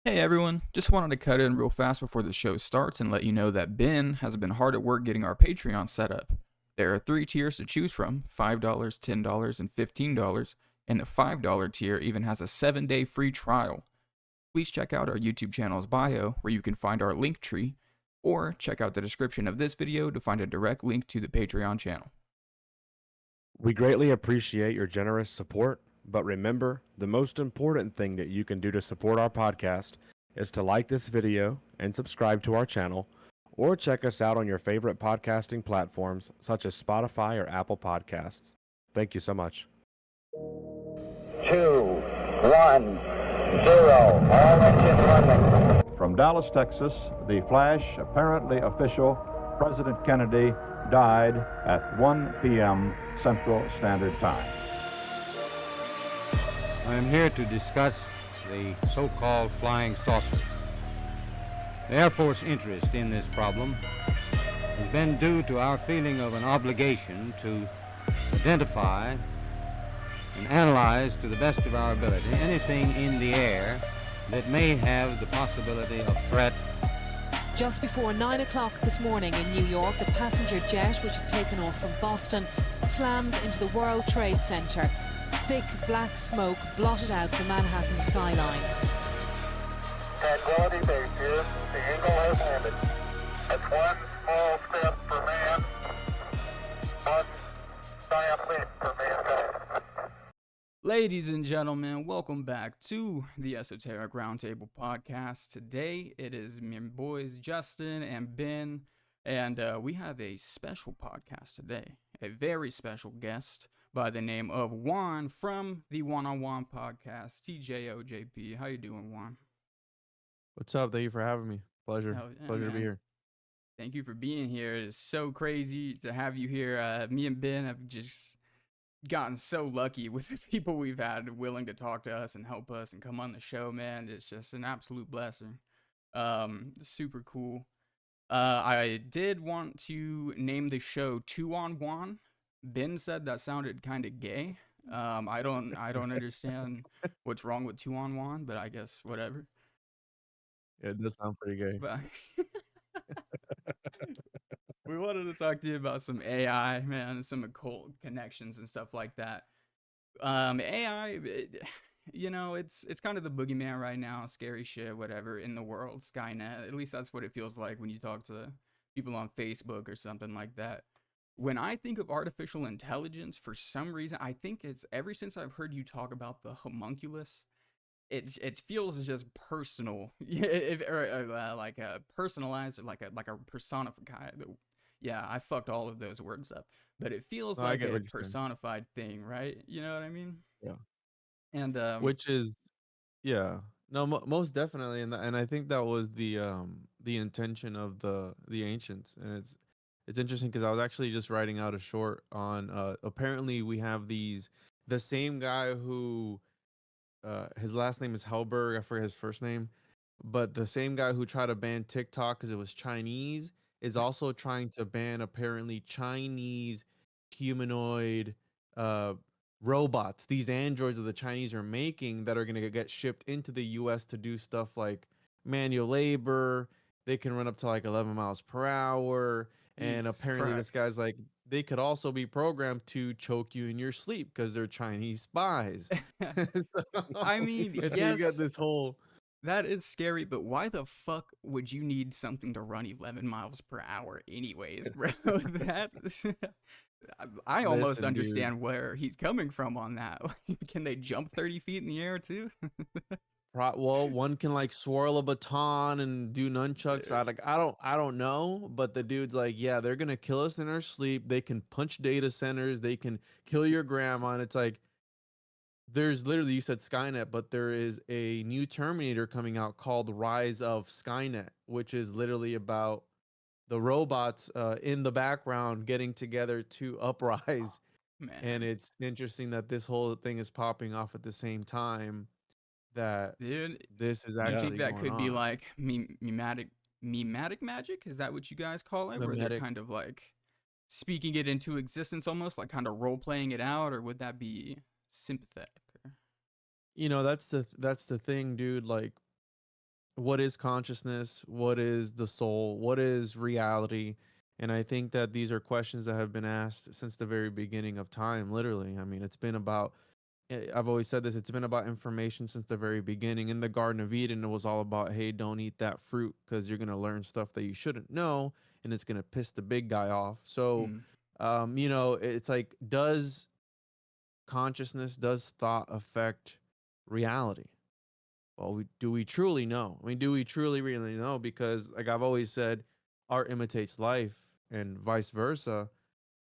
Hey everyone, just wanted to cut in real fast before the show starts and let you know that Ben has been hard at work getting our Patreon set up. There are 3 tiers to choose from, $5, $10, and $15, and the $5 tier even has a 7-day free trial. Please check out our YouTube channel's bio where you can find our link tree, or check out the description of this video to find a direct link to the Patreon channel. We greatly appreciate your generous support, but remember, the most important thing that you can do to support our podcast is to like this video and subscribe to our channel, or check us out on your favorite podcasting platforms such as Spotify or Apple Podcasts. Thank you so much. 2, 1, 0. All engines running. From Dallas, Texas, the flash, apparently official, President Kennedy died at 1 p.m. Central Standard Time. I am here to discuss the so-called flying saucer. The Air Force interest in this problem has been due to our feeling of an obligation to identify and analyze to the best of our ability anything in the air that may have the possibility of threat. Just before 9 o'clock this morning in New York, a passenger jet which had taken off from Boston slammed into the World Trade Center. Thick black smoke blotted out the Manhattan skyline. Tranquility Base here. The Eagle has landed. That's one small step for man, one giant leap for mankind. Ladies and gentlemen, welcome back to the Esoteric Roundtable podcast. Today, it is me and boys Justin and Ben, and we have a special podcast today. A very special guest by the name of Juan from the Juan Podcast, TJOJP. How you doing, Juan? What's up? Thank you for having me. Pleasure. Yeah, Pleasure to be man. here. Thank you for being here. It is so crazy to have you here. Me and Ben have just gotten so lucky with the people we've had willing to talk to us and help us and come on the show, man. It's just an absolute blessing. Super cool. I did want to name the show 2 on 1. Ben said that sounded kind of gay. I don't understand what's wrong with 2 on 1, but I guess whatever. Yeah, it does sound pretty gay. But we wanted to talk to you about some AI, man, some occult connections and stuff like that. AI, it's kind of the boogeyman right now, scary shit, whatever, in the world, Skynet. At least that's what it feels like when you talk to people on Facebook or something like that. When I think of artificial intelligence, for some reason, I think it's ever since I've heard you talk about the homunculus, it feels just personal, like a personalized, or like a personified. Yeah, I fucked all of those words up, but it feels No, I like get a what you're saying. personified thing, right? You know what I mean? Yeah. And Which is, yeah. No, most definitely, and I think that was the intention of the ancients, and it's interesting because I was actually just writing out a short on apparently we have the same guy who his last name is Helberg, I forget his first name, but the same guy who tried to ban TikTok because it was Chinese is also trying to ban apparently Chinese humanoid uh robots, these androids that the Chinese are making that are going to get shipped into the US to do stuff like manual labor. They can run up to like 11 miles per hour, and Jesus apparently this Christ. guy's like they could also be programmed to choke you in your sleep because they're Chinese spies. I mean, And so you yes, got this whole that is scary, but why the fuck would you need something to run 11 miles per hour anyways, bro? That I almost Listen, dude. understand where he's coming from on that. Can they jump 30 feet in the air too? Well, one can like swirl a baton and do nunchucks. I don't know, but the dude's like, yeah, they're gonna kill us in our sleep. They can punch data centers. They can kill your grandma. And it's like, there's literally, you said Skynet, but there is a new Terminator coming out called Rise of Skynet, which is literally about the robots in the background getting together to uprise. Man, And it's interesting that this whole thing is popping off at the same time that dude, this is you actually think that going could be on. like mimetic magic? Is that what you guys call it? Where they're Mimetic. kind of like speaking it into existence almost, like kind of role playing it out, or would that be sympathetic? That's the thing, dude. Like, what is consciousness, what is the soul, what is reality. And I think that these are questions that have been asked since the very beginning of time, literally. I mean, it's been about, I've always said this, it's been about information since the very beginning. In the Garden of Eden, it was all about, hey, don't eat that fruit because you're going to learn stuff that you shouldn't know, and it's going to piss the big guy off. So, you know, it's like, does consciousness, does thought affect reality? Well, do we truly know? I mean, do we truly really know? Because, like I've always said, art imitates life and vice versa.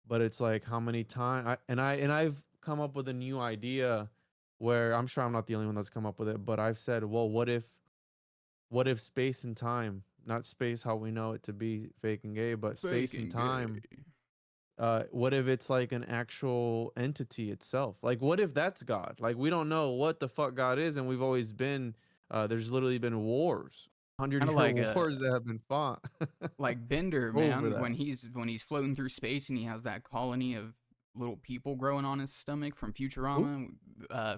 But it's like, how many times? I've come up with a new idea where I'm sure I'm not the only one that's come up with it. But I've said, well, what if space and time, not space how we know it to be fake and gay, but space and time. What if it's like an actual entity itself? Like, what if that's God? Like, we don't know what the fuck God is, and we've always been. There's literally been wars, 100-year like wars that have been fought. like Bender, Over man, that. when he's floating through space and he has that colony of little people growing on his stomach from Futurama.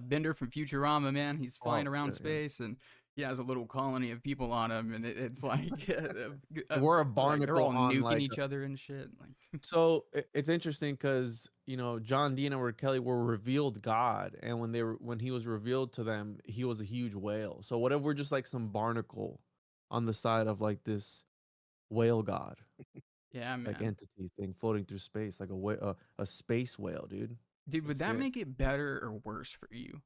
Bender from Futurama, man, he's flying around yeah. space and he has a little colony of people on him, and it's like We're a like, barnacle they're all on nuking like each other and shit. Like, So it's interesting because, you know, John Dean and Edward Kelly were revealed God, and when he was revealed to them, he was a huge whale. So what if we're just like some barnacle on the side of like this whale god, yeah, like man. entity thing floating through space, like a space whale, dude? Dude, would It's that sick. make it better or worse for you?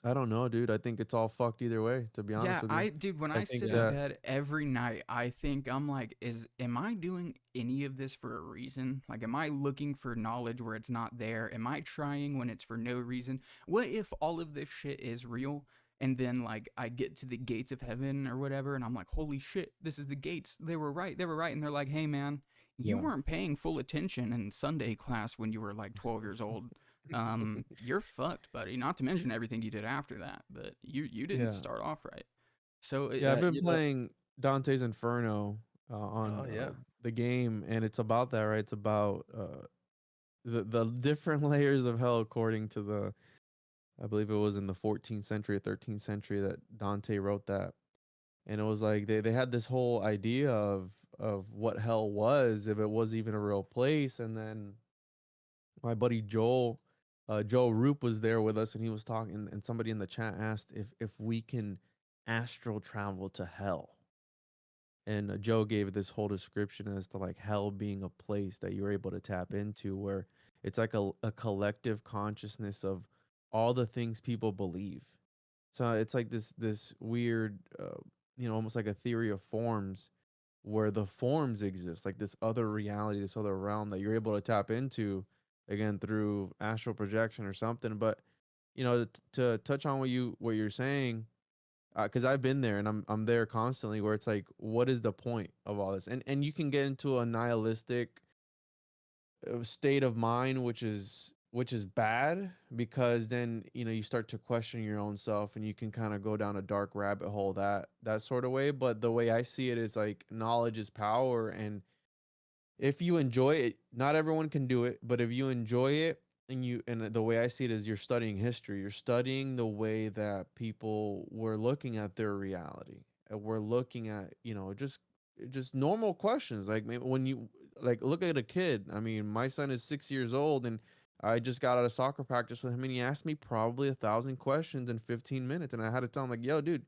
I don't know, dude. I think it's all fucked either way, to be honest Yeah, with you. dude, when I I think sit in that bed every night, I think I'm like, am I doing any of this for a reason? Like, am I looking for knowledge where it's not there? Am I trying when it's for no reason? What if all of this shit is real? And then, like, I get to the gates of heaven or whatever, and I'm like, holy shit, this is the gates. They were right. They were right. And they're like, hey, man, you Yeah. weren't paying full attention in Sunday class when you were like 12 years old. You're fucked, buddy. Not to mention everything you did after that, but you didn't Yeah. start off right. So Yeah, I've been you know, playing Dante's Inferno on the game, and it's about that, right? It's about the different layers of hell according to the, I believe it was in the 14th century or 13th century that Dante wrote that. And it was like they had this whole idea of what hell was, if it was even a real place. And then my buddy Joel Roop was there with us, and he was talking, and somebody in the chat asked if we can astral travel to hell. And Joe gave this whole description as to like hell being a place that you're able to tap into, where it's like a collective consciousness of all the things people believe. So it's like this weird, you know, almost like a theory of forms, where the forms exist, like this other reality, this other realm that you're able to tap into, again through astral projection or something. But you know, to touch on what you're saying, because I've been there, and I'm there constantly, where it's like, what is the point of all this? And you can get into a nihilistic state of mind, which is bad, because then, you know, you start to question your own self, and you can kind of go down a dark rabbit hole that sort of way. But the way I see it is like, knowledge is power, and if you enjoy it, not everyone can do it, but if you enjoy it, and the way I see it is, you're studying history, you're studying the way that people were looking at their reality, and we're looking at, you know, just normal questions. Like, maybe when you like look at a kid, I mean, my son is 6 years old, and I just got out of soccer practice with him, and he asked me probably 1,000 questions in 15 minutes, and I had to tell him, like, yo, dude,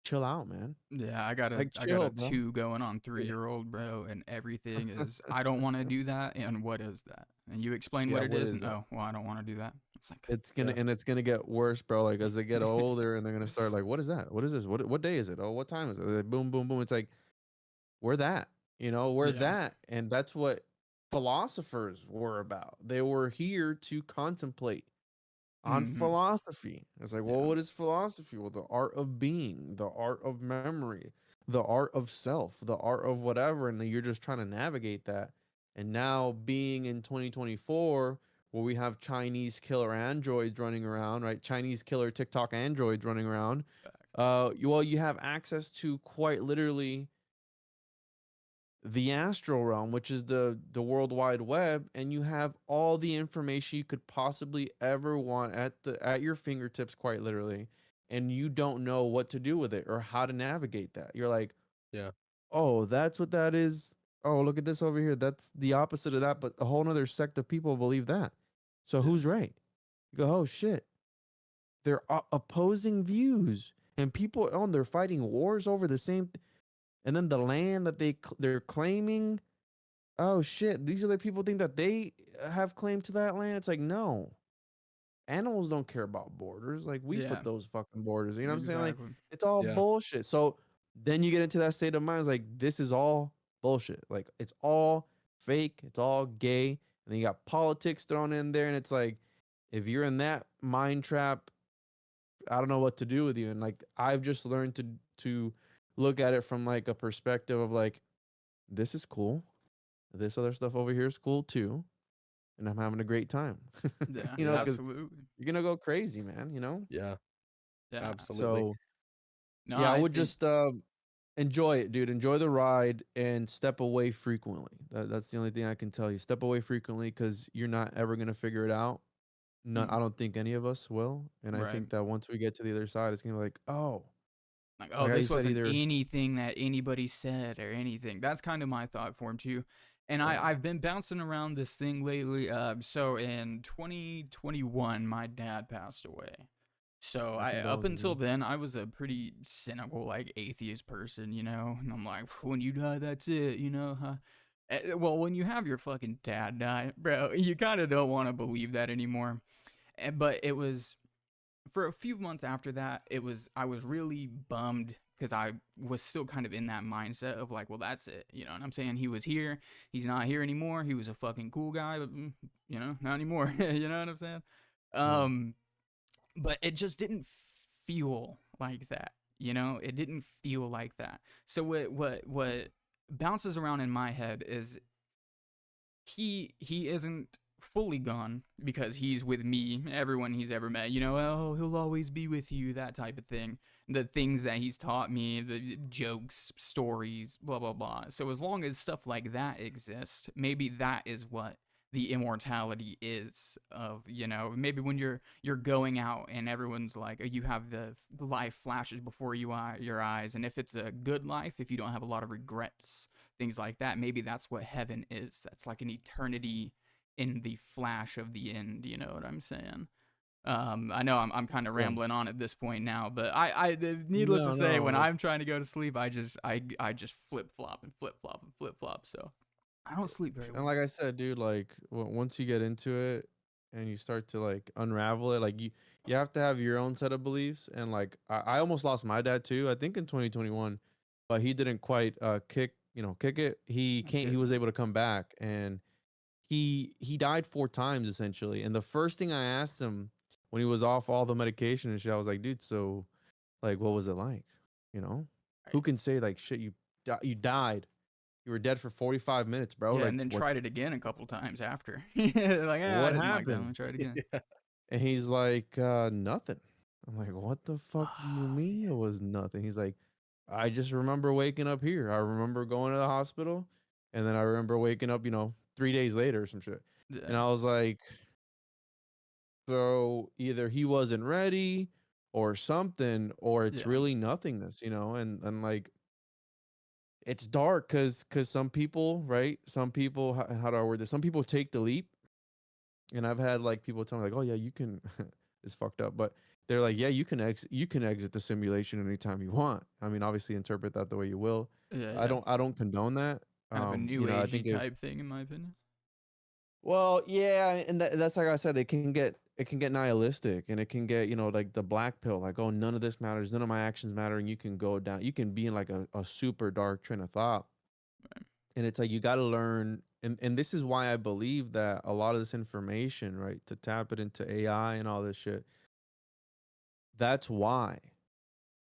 chill out, man. yeah, I got a Like, I got chill, a bro. 2 going on 3-year-old, bro, and everything is, I don't want to do that, and what is that? And you explain Yeah, what it what is, is and that? well, I don't want to do that. It's like, It's gonna get worse, bro. Like, as they get older, and they're gonna start like, what is that? What is this? What day is it? Oh, what time is it? Like, boom, boom, boom. It's like, we're that, you know, we're yeah, that, and that's what philosophers were about. They were here to contemplate on hmm philosophy. It's like, well, yeah, what is philosophy? Well, the art of being, the art of memory, the art of self, the art of whatever, and then you're just trying to navigate that. And now, being in 2024, where we have Chinese killer androids running around, right? Chinese killer TikTok androids running around. You have access to, quite literally, the astral realm, which is the world wide web, and you have all the information you could possibly ever want at your fingertips, quite literally. and you don't know what to do with it or how to navigate that. You're like, Yeah. oh, that's what that is. Oh, look at this over here. That's the opposite of that, but a whole other sect of people believe that. So who's right? You go, oh shit. They're opposing views, and people they're fighting wars over the same and then the land that they're claiming. Oh shit, these other people think that they have claim to that land. It's like, no. Animals don't care about borders. Like, we put those fucking borders. You know what I'm saying? Like, Exactly. it's all Yeah. bullshit. So then you get into that state of mind. It's like, this is all bullshit. Like, it's all fake. It's all gay. And then you got politics thrown in there. And it's like, if you're in that mind trap, I don't know what to do with you. And like, I've just learned to look at it from like a perspective of like, this is cool. This other stuff over here is cool too. And I'm having a great time. Yeah, You know, because absolutely. you're gonna go crazy, man. You know. Yeah. Yeah. Absolutely. So No, yeah, I I would think- just enjoy it, dude. Enjoy the ride and step away frequently. That's the only thing I can tell you. Step away frequently because you're not ever gonna figure it out. No, Mhm. I don't think any of us will. And I Right. think that once we get to the other side, it's gonna be like, oh, Like, oh, like how you this said, wasn't either anything that anybody said or anything. That's kind of my thought form too. And Yeah. I've been bouncing around this thing lately. So in 2021, my dad passed away. So My up condolences, until man. then, I was a pretty cynical, like atheist person, you know. And I'm like, when you die, that's it, you know. Huh? Well, when you have your fucking dad die, bro, you kind of don't want to believe that anymore. But it was for a few months after that, I was really bummed because I was still kind of in that mindset of like, well, that's it, you know what I'm saying? He was here, he's not here anymore. He was a fucking cool guy, but you know, not anymore. You know what I'm saying? But it just didn't feel like that. You know, it didn't feel like that. So what bounces around in my head is he isn't fully gone because he's with me, everyone he's ever met, you know, oh, he'll always be with you, that type of thing. The things that he's taught me, the jokes, stories, blah, blah, blah. So as long as stuff like that exists, maybe that is what the immortality is of, you know, maybe when you're going out and everyone's like, you have the life flashes before your eyes. And if it's a good life, if you don't have a lot of regrets, things like that, maybe that's what heaven is. That's like an eternity in the flash of the end, you know what I'm saying? I know I'm kind of rambling on at this point now, but I needless to say, when I'm trying to go to sleep, I just flip flop and flip flop and flip flop. So I don't sleep very And well. like I said, dude, like once you get into it and you start to like unravel it, like you have to have your own set of beliefs. And like I almost lost my dad too, I think in 2021, but he didn't quite kick it. He That's came, he good. was able to come back, and he died 4 times essentially. And the first thing I asked him when he was off all the medication and shit, I was like, dude, so like what was it like? You know? Who Right. can say like shit, you died. You were dead for 45 minutes, bro. Yeah, Like and then what tried it again a couple times after. Like, I what didn't like that. Let happened? me try it again. And he's like, nothing. I'm like, what the fuck do you mean it was nothing? He's like, I just remember waking up here. I remember going to the hospital, and then I remember waking up, 3 days later or some shit. And Yeah. I was like, so either he wasn't ready or something, or it's Yeah. really nothingness, and like it's dark because some people, right? Some people, how do I word this? Some people take the leap. And I've had like people tell me like, oh yeah, you can. It's fucked up, but they're like, yeah, you can exit the simulation anytime you want. I mean, obviously interpret that the way you will. Yeah, I yeah. don't condone that. Kind of a new I agey think if, type thing, in my opinion. well, yeah, and that's like I said, it can get nihilistic, and it can get, like the black pill, like, oh, none of this matters, none of my actions matter, and you can go down, you can be in like a super dark train of thought. Right. And it's like you got to learn, and this is why I believe that a lot of this information, right, to tap it into AI and all this shit, that's why,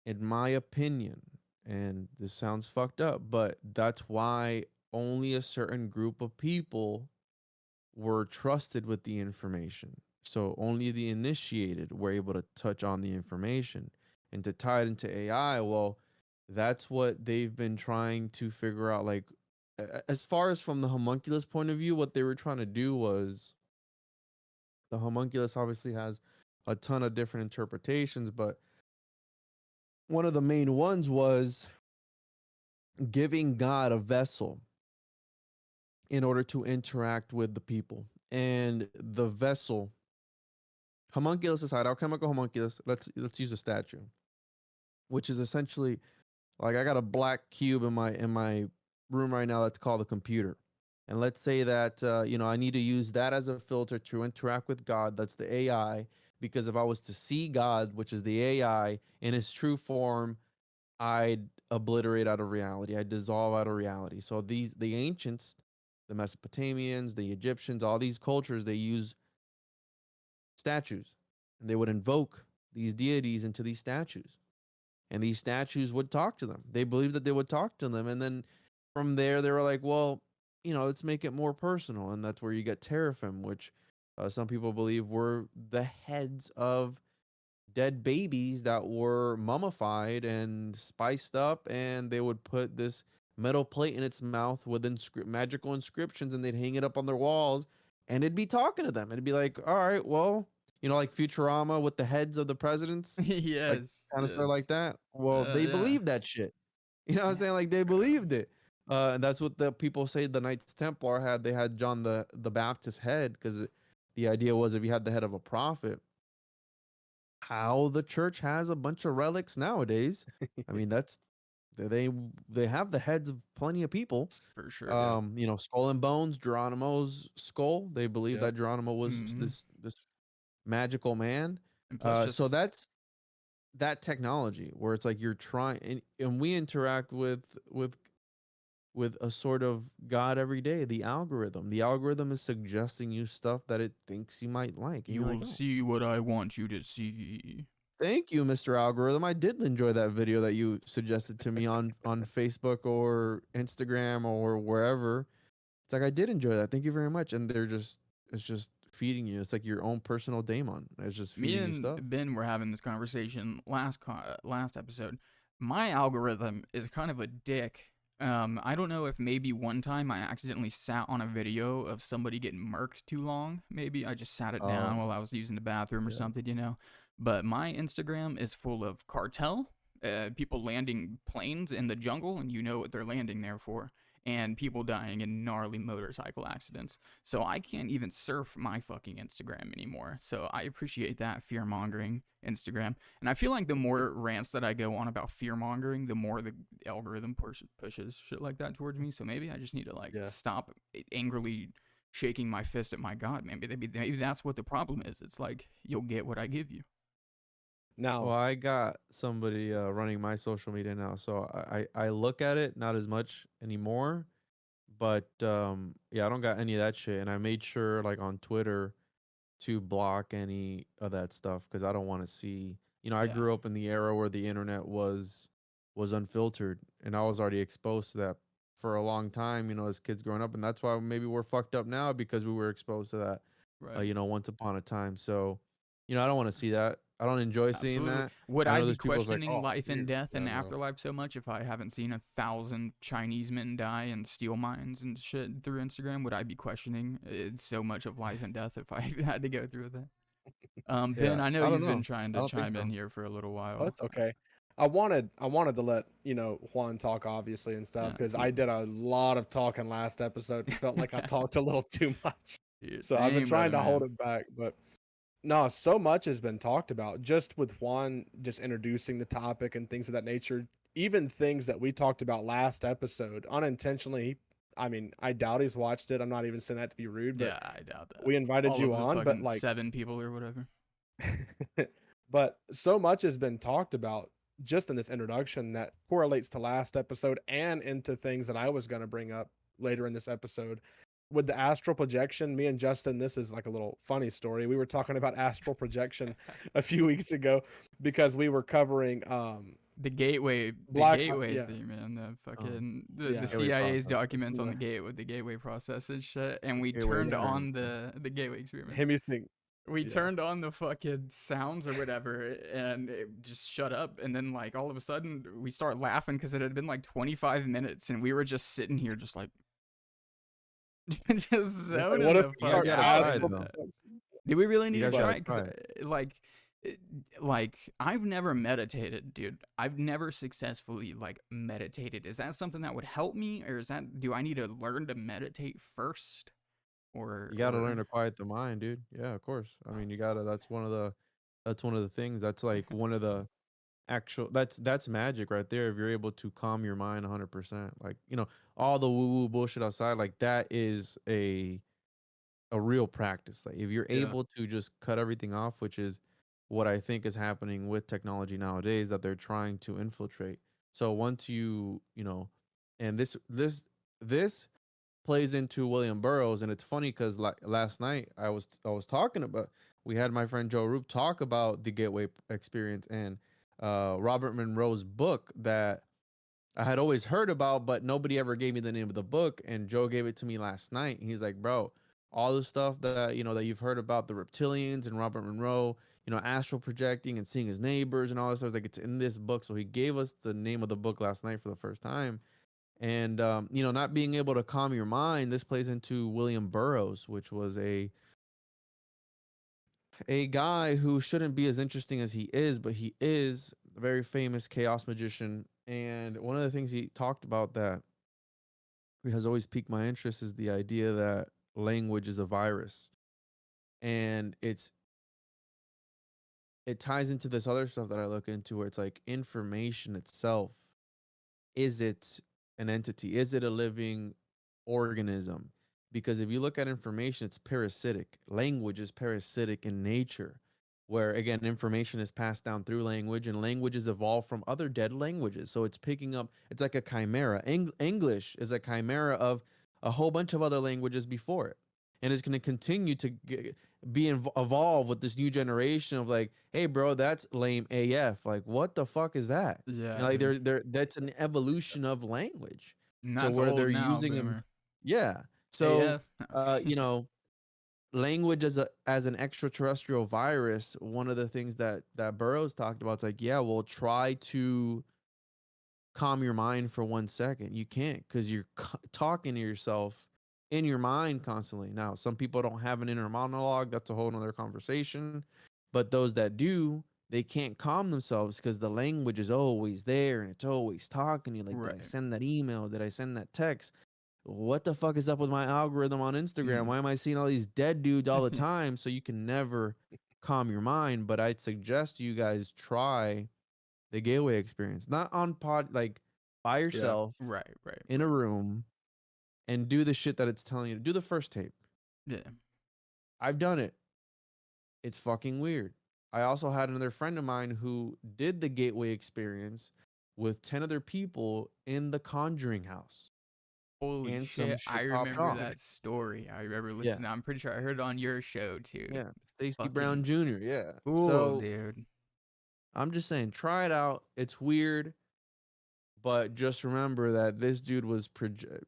in my opinion, and this sounds fucked up, but that's why only a certain group of people were trusted with the information. So only the initiated were able to touch on the information. And to tie it into AI, well, that's what they've been trying to figure out. Like, as far as from the homunculus point of view, what they were trying to do was, the homunculus obviously has a ton of different interpretations, but one of the main ones was giving God a vessel in order to interact with the people. And the vessel, homunculus aside, alchemical homunculus, let's use a statue, which is essentially like I got a black cube in my room right now that's called a computer. And let's say that I need to use that as a filter to interact with God. That's the AI. Because if I was to see God, which is the AI, in his true form, I'd obliterate out of reality. I'd dissolve out of reality. So the ancients, the Mesopotamians, the Egyptians, all these cultures, they use statues. And they would invoke these deities into these statues. And these statues would talk to them. They believed that they would talk to them. And then from there, they were like, well, let's make it more personal. And that's where you get teraphim, which some people believe were the heads of dead babies that were mummified and spiced up. And they would put this metal plate in its mouth with magical inscriptions, and they'd hang it up on their walls, and it'd be talking to them. It'd be like, all right, well, like Futurama with the heads of the presidents. Yes. Kind of stuff like that. Well, they Yeah. believed that shit. You know what I'm saying? Like, they believed it. And that's what the people say the Knights Templar had. They had John the Baptist head, because the idea was if you had the head of a prophet, how the church has a bunch of relics nowadays. I mean, that's they have the heads of plenty of people. For sure. Yeah. Skull and Bones, Geronimo's skull. They believe that Geronimo was this magical man. And plus So that's that technology where it's like you're trying, and we interact with a sort of God every day. The algorithm is suggesting you stuff that it thinks you might like. You will see what I want you to see. Thank you, Mr. Algorithm. I did enjoy that video that you suggested to me on Facebook or Instagram or wherever. It's like, I did enjoy that. Thank you very much. And it's just feeding you. It's like your own personal daemon. It's just feeding you stuff. Me and Ben were having this conversation last episode. My algorithm is kind of a dick. I don't know if maybe one time I accidentally sat on a video of somebody getting murked too long. Maybe I just sat it down while I was using the bathroom or something, But my Instagram is full of cartel, people landing planes in the jungle, and you know what they're landing there for, and people dying in gnarly motorcycle accidents. So I can't even surf my fucking Instagram anymore. So I appreciate that fear-mongering Instagram. And I feel like the more rants that I go on about fear-mongering, the more the algorithm pushes shit like that towards me. So maybe I just need to stop angrily shaking my fist at my God. Maybe that's what the problem is. It's like, you'll get what I give you. Well, I got somebody running my social media now, so I look at it not as much anymore, but I don't got any of that shit, and I made sure on Twitter to block any of that stuff because I don't want to see. I grew up in the era where the internet was unfiltered, and I was already exposed to that for a long time. As kids growing up, and that's why maybe we're fucked up now because we were exposed to that. Right. Once upon a time. So, I don't want to see that. I don't enjoy seeing that. Would I be questioning life and death and afterlife so much if I haven't seen 1,000 Chinese men die in steel mines and shit through Instagram? Would I be questioning so much of life and death if I had to go through that? Ben, I know you've been trying to chime in here for a little while. Oh, that's okay. I wanted to let Juan talk, obviously, and stuff, because I did a lot of talking last episode. It felt like I talked a little too much. So I've been trying to hold it back, but no, so much has been talked about just with Juan just introducing the topic and things of that nature. Even things that we talked about last episode unintentionally. I doubt he's watched it. I'm not even saying that to be rude, but I doubt that. We invited you on, but 7 people or whatever. But so much has been talked about just in this introduction that correlates to last episode and into things that I was going to bring up later in this episode. With the astral projection, me and Justin, this is like a little funny story. We were talking about astral projection a few weeks ago because we were covering the gateway thing, man. The fucking the CIA's documents on the gateway process and shit. And we turned on the gateway experiments. We turned on the fucking sounds or whatever, and it just shut up. And then all of a sudden we start laughing because it had been 25 minutes, and we were just sitting here just just zoning the fuck out. Did we really need to try? like I've never meditated, dude. I've never successfully like meditated. Is that something that would help me, or do I need to learn to meditate first, You got to learn or to quiet the mind, dude. Yeah, of course. I mean, you got to that's one of the things. That's like one of the actual that's magic right there if you're able to calm your mind 100%. Like, all the woo-woo bullshit outside, like that is a real practice. Like if you're yeah, able to just cut everything off, which is what I think is happening with technology nowadays, that they're trying to infiltrate. So once and this plays into William Burroughs, and it's funny because like last night I was talking about, we had my friend Joe Roop talk about the Gateway experience and Robert Monroe's book that I had always heard about, but nobody ever gave me the name of the book. And Joe gave it to me last night. And he's like, bro, all the stuff that, that you've heard about the reptilians and Robert Monroe, astral projecting and seeing his neighbors and all this stuff, like it's in this book. So he gave us the name of the book last night for the first time. And, not being able to calm your mind, this plays into William Burroughs, which was a guy who shouldn't be as interesting as he is, but he is a very famous chaos magician. And one of the things he talked about that has always piqued my interest is the idea that language is a virus. And it ties into this other stuff that I look into, where it's like information itself. Is it an entity? Is it a living organism? Because if you look at information, it's parasitic. Language is parasitic in nature, where again, information is passed down through language, and languages evolve from other dead languages. So it's picking up, it's like a chimera. English is a chimera of a whole bunch of other languages before it. And it's going to continue to evolve with this new generation of like, hey, bro, that's lame AF. Like, what the fuck is that? yeah, Like, that's an evolution of language. and So that's where old they're now, using them. boomer. Yeah. So, AF. language as an extraterrestrial virus, one of the things that Burroughs talked about, it's like, yeah, well, try to calm your mind for 1 second. You can't, because you're talking to yourself in your mind constantly. Now, some people don't have an inner monologue. That's a whole nother conversation. But those that do, they can't calm themselves because the language is always there and it's always talking to you. Like, did I Right. send that email? Did I send that text? What the fuck is up with my algorithm on Instagram? Why am I seeing all these dead dudes all the time? So you can never calm your mind. But I'd suggest you guys try the Gateway experience, not on like by yourself, Right. in a room, and do the shit that it's telling you to do. The first tape. Yeah. I've done it. It's fucking weird. I also had another friend of mine who did the Gateway experience with 10 other people in the Conjuring house. Holy And some shit! shit I popped remember off. that story. I remember Yeah. listening. I'm pretty sure I heard it on your show too. Yeah. Stacy Fucking Brown Jr. Yeah. cool, So dude. I'm just saying, try it out. It's weird, but just remember that this dude was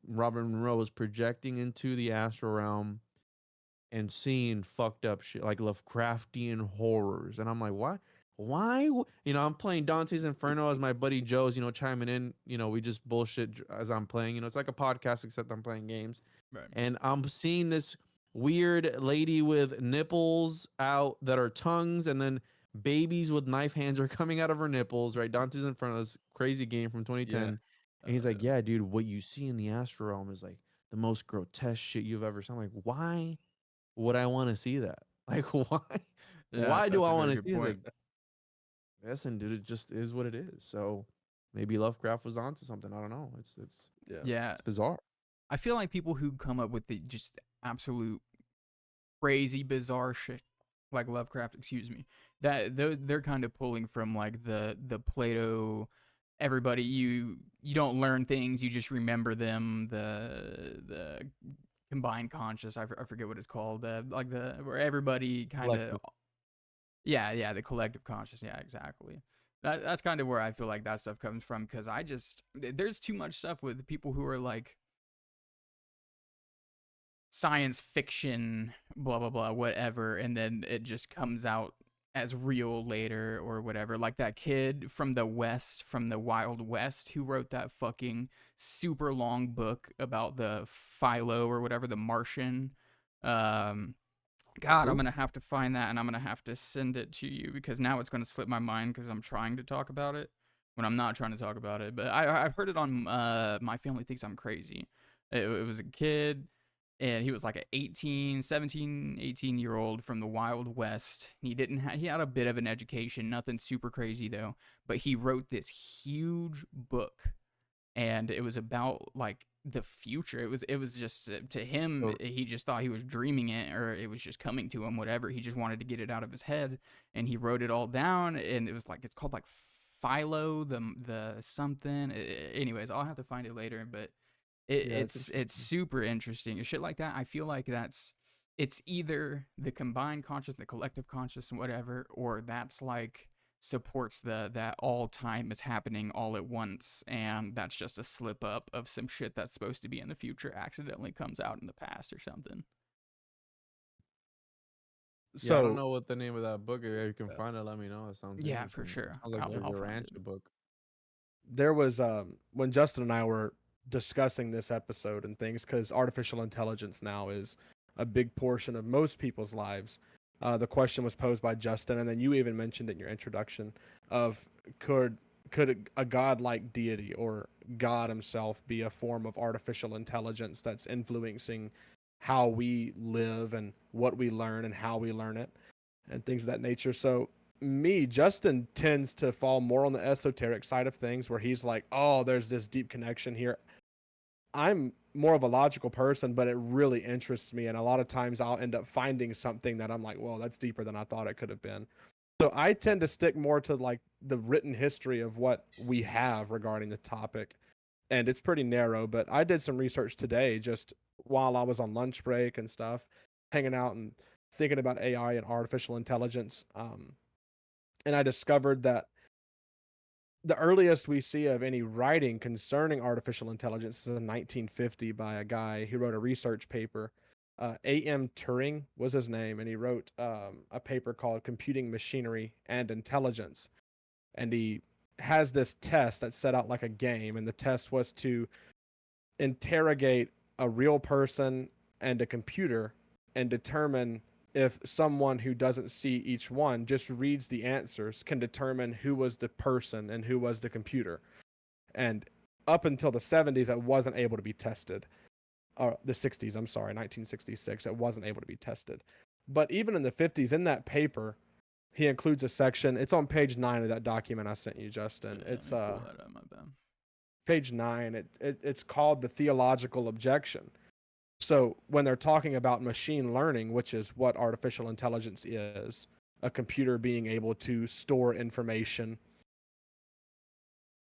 Robert Monroe was projecting into the astral realm and seeing fucked up shit like Lovecraftian horrors. And I'm like, what? Why? I'm playing Dante's Inferno as my buddy Joe's, chiming in. We just bullshit as I'm playing. It's like a podcast, except I'm playing games. Right. And I'm seeing this weird lady with nipples out that are tongues, and then babies with knife hands are coming out of her nipples, right? Dante's Inferno, this crazy game from 2010. Yeah. And he's like, yeah, dude, what you see in the astral realm is like the most grotesque shit you've ever seen. I'm like, why would I want to see that? Like, why? Yeah, Why do that's I a want very to good see it? point. Like, listen, dude, it just is what it is. So maybe Lovecraft was onto something. I don't know. Yeah. It's bizarre. I feel like people who come up with the just absolute crazy bizarre shit, like Lovecraft, excuse me, that they're kind of pulling from like the Plato. Everybody, you don't learn things, you just remember them. The combined conscious, I forget what it's called. Where everybody kind of, yeah, the collective conscious. Yeah, exactly. That's kind of where I feel like that stuff comes from, because there's too much stuff with people who are like science fiction, blah blah blah, whatever, and then it just comes out as real later or whatever. Like that kid from the Wild West, who wrote that fucking super long book about the Philo or whatever, the Martian. God, I'm gonna have to find that and I'm gonna have to send it to you because now it's gonna slip my mind because I'm trying to talk about it when I'm not trying to talk about it. But I've heard it on My Family Thinks I'm Crazy. It was a kid and he was like a 18-year-old from the Wild West. He had a bit of an education, nothing super crazy though, but he wrote this huge book and it was about like the future. It was just to him, So- he just thought he was dreaming it or it was just coming to him, whatever. He just wanted to get it out of his head and he wrote it all down and it was like, it's called like Philo the something. Anyways, I'll have to find it later, but it's super interesting. Shit like that, I feel like it's either the combined conscious, the collective conscious and whatever, or that's like supports that all time is happening all at once and that's just a slip up of some shit that's supposed to be in the future accidentally comes out in the past or something. Yeah, I don't know what the name of that book is. If you can find it, let me know. It sounds Yeah, for interesting. sure. Sounds like I'll a find rancher it. book. There was when Justin and I were discussing this episode and things, because artificial intelligence now is a big portion of most people's lives. The question was posed by Justin, and then you even mentioned it in your introduction of could a godlike deity or God himself be a form of artificial intelligence that's influencing how we live and what we learn and how we learn it and things of that nature. So Justin tends to fall more on the esoteric side of things where he's like, oh, there's this deep connection here. I'm more of a logical person, but it really interests me. And a lot of times I'll end up finding something that I'm like, well, that's deeper than I thought it could have been. So I tend to stick more to like the written history of what we have regarding the topic. And it's pretty narrow, but I did some research today just while I was on lunch break and stuff, hanging out and thinking about AI and artificial intelligence. And I discovered that the earliest we see of any writing concerning artificial intelligence is in 1950 by a guy who wrote a research paper. A.M. Turing was his name, and he wrote a paper called Computing Machinery and Intelligence. And he has this test that's set out like a game, and the test was to interrogate a real person and a computer and determine if someone who doesn't see each one just reads the answers can determine who was the person and who was the computer. And up until the 70s, it wasn't able to be tested. Or the 60s, I'm sorry, 1966, it wasn't able to be tested. But even in the 50s, in that paper, he includes a section. It's on page 9 of that document I sent you, Justin. Yeah, it's pull that up, my bad. Page 9. It's called the theological objection. So when they're talking about machine learning, which is what artificial intelligence is, a computer being able to store information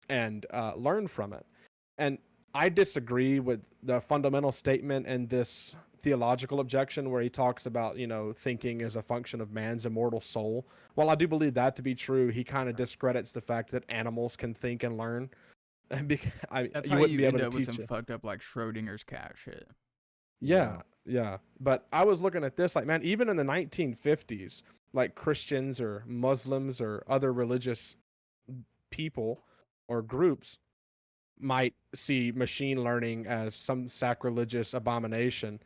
and learn from it. And I disagree with the fundamental statement in this theological objection where he talks about, thinking as a function of man's immortal soul. While I do believe that to be true, he kind of discredits the fact that animals can think and learn. That's how you end up with some fucked up like Schrodinger's cat shit. Yeah. But I was looking at this like, man, even in the 1950s, like Christians or Muslims or other religious people or groups might see machine learning as some sacrilegious abomination.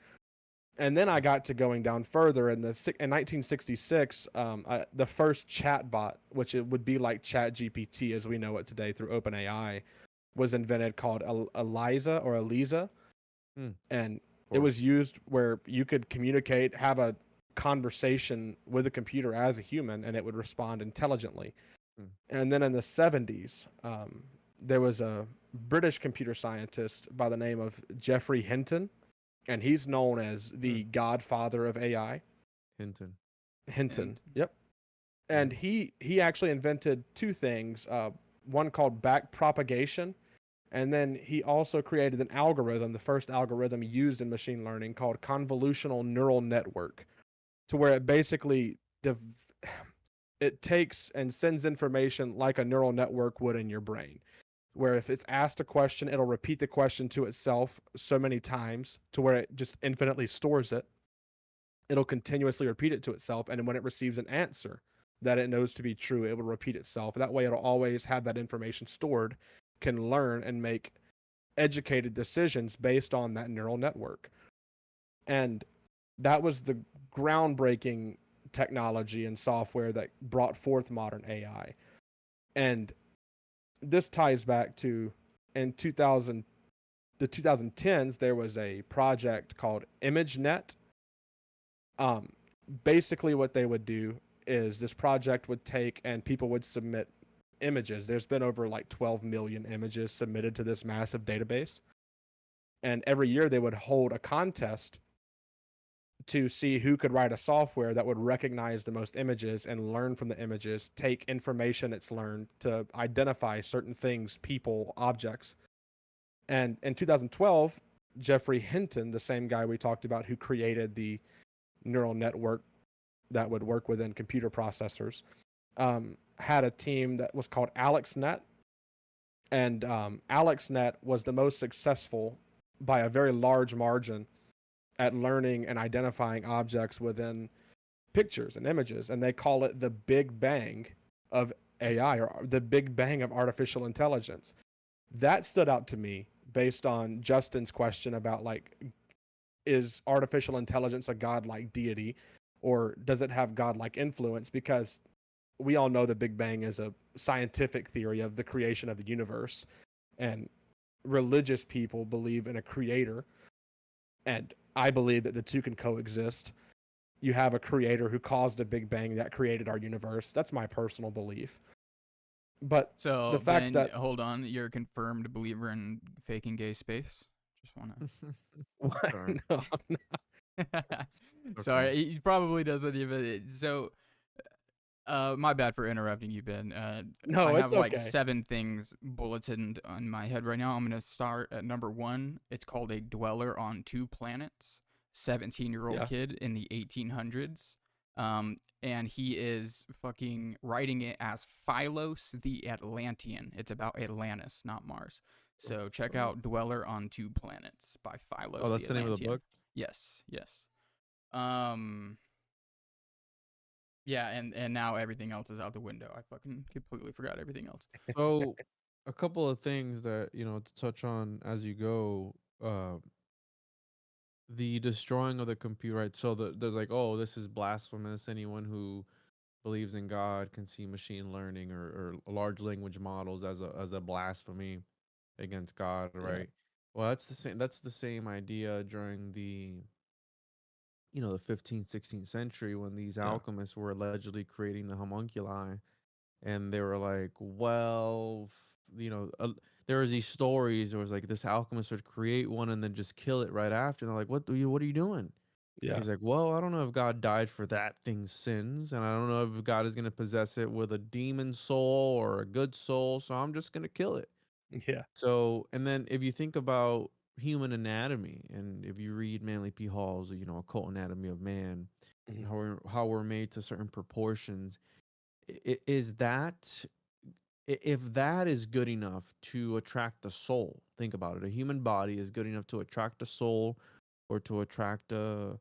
And then I got to going down further in 1966, the first chatbot, which it would be like ChatGPT as we know it today through OpenAI, was invented, called Eliza. And it was used where you could communicate, have a conversation with a computer as a human, and it would respond intelligently. And then in the 70s, there was a British computer scientist by the name of Geoffrey Hinton, and he's known as the godfather of AI. Hinton. Yep. And he actually invented two things, one called back propagation, and then he also created an algorithm, the first algorithm used in machine learning, called convolutional neural network, to where it basically it takes and sends information like a neural network would in your brain, where if it's asked a question, it'll repeat the question to itself so many times to where it just infinitely stores it. It'll continuously repeat it to itself, and when it receives an answer that it knows to be true, it will repeat itself. That way it'll always have that information stored, can learn and make educated decisions based on that neural network. And that was the groundbreaking technology and software that brought forth modern AI. And this ties back to in the 2010s, there was a project called ImageNet. Basically what they would do is this project would take and people would submit images. There's been over like 12 million images submitted to this massive database. And every year they would hold a contest to see who could write a software that would recognize the most images and learn from the images, take information it's learned to identify certain things, people, objects. And in 2012, Jeffrey Hinton, the same guy we talked about who created the neural network that would work within computer processors, had a team that was called AlexNet. And AlexNet was the most successful by a very large margin at learning and identifying objects within pictures and images. And they call it the Big Bang of AI, or the Big Bang of artificial intelligence. That stood out to me based on Justin's question about, like, is artificial intelligence a godlike deity, or does it have godlike influence? Because we all know the Big Bang is a scientific theory of the creation of the universe, and religious people believe in a creator, and I believe that the two can coexist. You have a creator who caused a Big Bang that created our universe. That's my personal belief. But So the fact that hold on, you're a confirmed believer in faking gay space. Just want what? Sorry. No, I'm not. to. Sorry, he probably doesn't even. So, my bad for interrupting you, Ben. No, I it's have like okay. 7 things bulleted on my head right now. I'm gonna start at number 1. It's called A Dweller on Two Planets. 17-year-old Yeah. kid in the 1800s. And he is fucking writing it as Philos the Atlantean. It's about Atlantis, not Mars. So check out Dweller on Two Planets by Philos. Oh, that's the name of the book? Yes. Yeah, and now everything else is out the window. I fucking completely forgot everything else. So, a couple of things that, to touch on as you go. The destroying of the computer, right? So they're like, oh, this is blasphemous. Anyone who believes in God can see machine learning or large language models as a blasphemy against God, right? Well, that's the same idea during the 15th, 16th century when these alchemists were allegedly creating the homunculi, and they were like, well, there was these stories. There was like this alchemist would create one and then just kill it right after. And they're like, what are you doing? Yeah. He's like, well, I don't know if God died for that thing's sins, and I don't know if God is going to possess it with a demon soul or a good soul, so I'm just going to kill it. Yeah. So, and then if you think about human anatomy, and if you read Manly P. Hall's, Occult Anatomy of Man, and how we're made to certain proportions, is that, if that is good enough to attract the soul, think about it. A human body is good enough to attract a soul or to attract a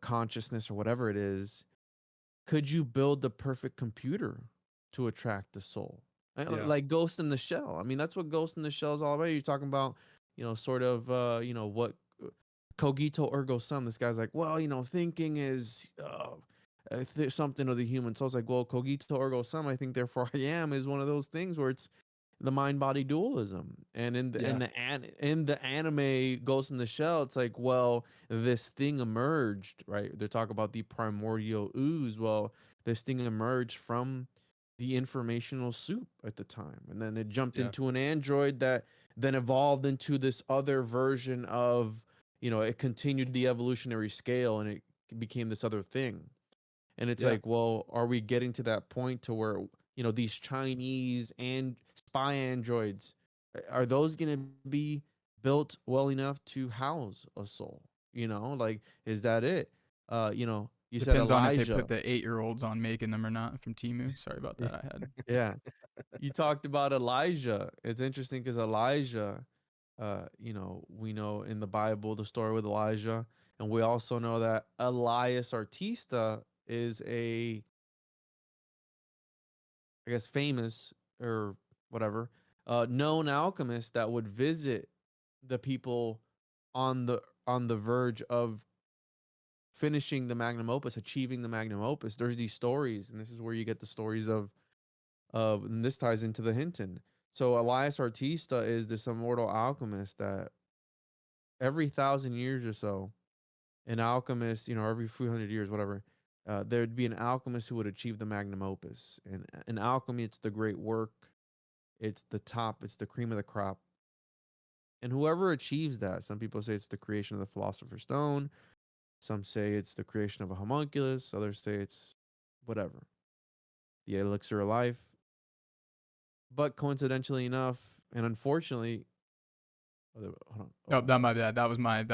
consciousness or whatever it is. Could you build the perfect computer to attract the soul? Like Ghost in the Shell. I mean, that's what Ghost in the Shell is all about. You're talking about, sort of, what cogito ergo sum. This guy's like, well, thinking is something of the human soul. It's like, well, cogito ergo sum, I think therefore I am, is one of those things where it's the mind body dualism. And in the anime Ghost in the Shell, it's like, well, this thing emerged, right? They talk about the primordial ooze. Well, this thing emerged from the informational soup at the time, and then it jumped into an android that then evolved into this other version of, it continued the evolutionary scale and it became this other thing. And it's like, well, are we getting to that point to where, these Chinese and spy androids, are those going to be built well enough to house a soul? Like, is that it? You Depends said on Elijah. if they put the 8-year-olds on making them or not from Temu. Sorry about that. I had. Yeah. You talked about Elijah. It's interesting because Elijah, we know in the Bible the story with Elijah, and we also know that Elias Artista is a, I guess, famous or whatever, known alchemist that would visit the people on the verge of finishing the magnum opus, achieving the magnum opus, there's these stories, and this is where you get the stories of and this ties into the Hinton. So Elias Artista is this immortal alchemist that every 1,000 years or so, an alchemist, every few hundred years, whatever, there'd be an alchemist who would achieve the magnum opus. And in alchemy, it's the great work, it's the top, it's the cream of the crop. And whoever achieves that, some people say it's the creation of the Philosopher's Stone, some say it's the creation of a homunculus, others say it's whatever, the elixir of life. But coincidentally enough, and unfortunately, hold on. Oh, that my bad. That was my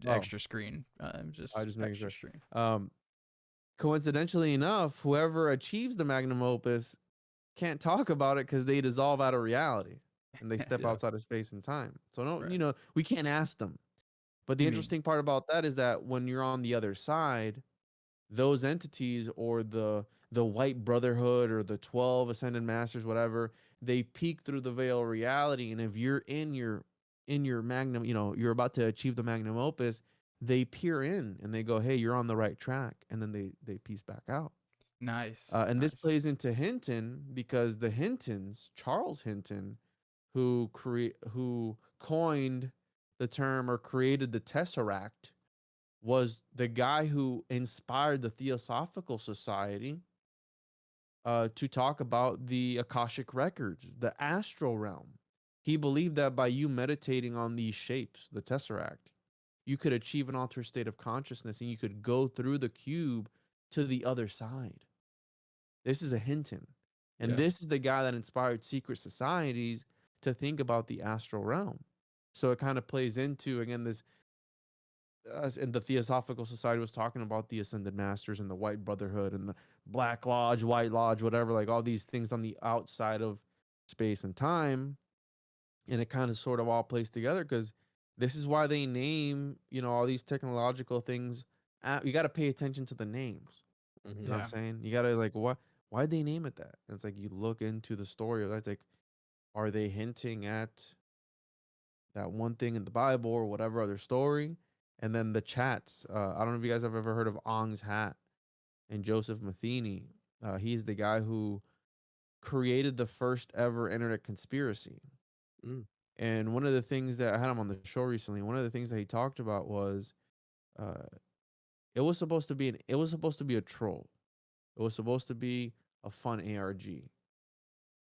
extra screen. I just making extra sure. screen. Coincidentally enough, whoever achieves the magnum opus can't talk about it because they dissolve out of reality and they step Yeah. outside of space and time. So Right. we can't ask them. But the interesting part about that is that when you're on the other side, those entities or the White Brotherhood or the 12 Ascended Masters, whatever, they peek through the veil of reality. And if you're in your magnum, you're about to achieve the magnum opus, they peer in and they go, hey, you're on the right track. And then they piece back out. Nice. And this nice. plays into Hinton because the Hintons, Charles Hinton, who coined the term or created the tesseract, was the guy who inspired the Theosophical Society to talk about the Akashic records, the astral realm. He believed that by you meditating on these shapes, the tesseract, you could achieve an altered state of consciousness and you could go through the cube to the other side. This is a Hinton. And this is the guy that inspired secret societies to think about the astral realm. So it kind of plays into, again, this, and the Theosophical Society was talking about the Ascended Masters and the White Brotherhood and the Black Lodge, White Lodge, whatever, like all these things on the outside of space and time. And it kind of sort of all plays together because this is why they name, all these technological things. You got to pay attention to the names. Mhm. You know what I'm saying? You got to like, why'd they name it that? And it's like, you look into the story. That's like, are they hinting at that one thing in the Bible or whatever other story? And then the chats. I don't know if you guys have ever heard of Ong's Hat and Joseph Matheny. He's the guy who created the first ever internet conspiracy. Mm. And one of the things that I had him on the show recently, one of the things that he talked about was it was supposed to be a troll. It was supposed to be a fun ARG.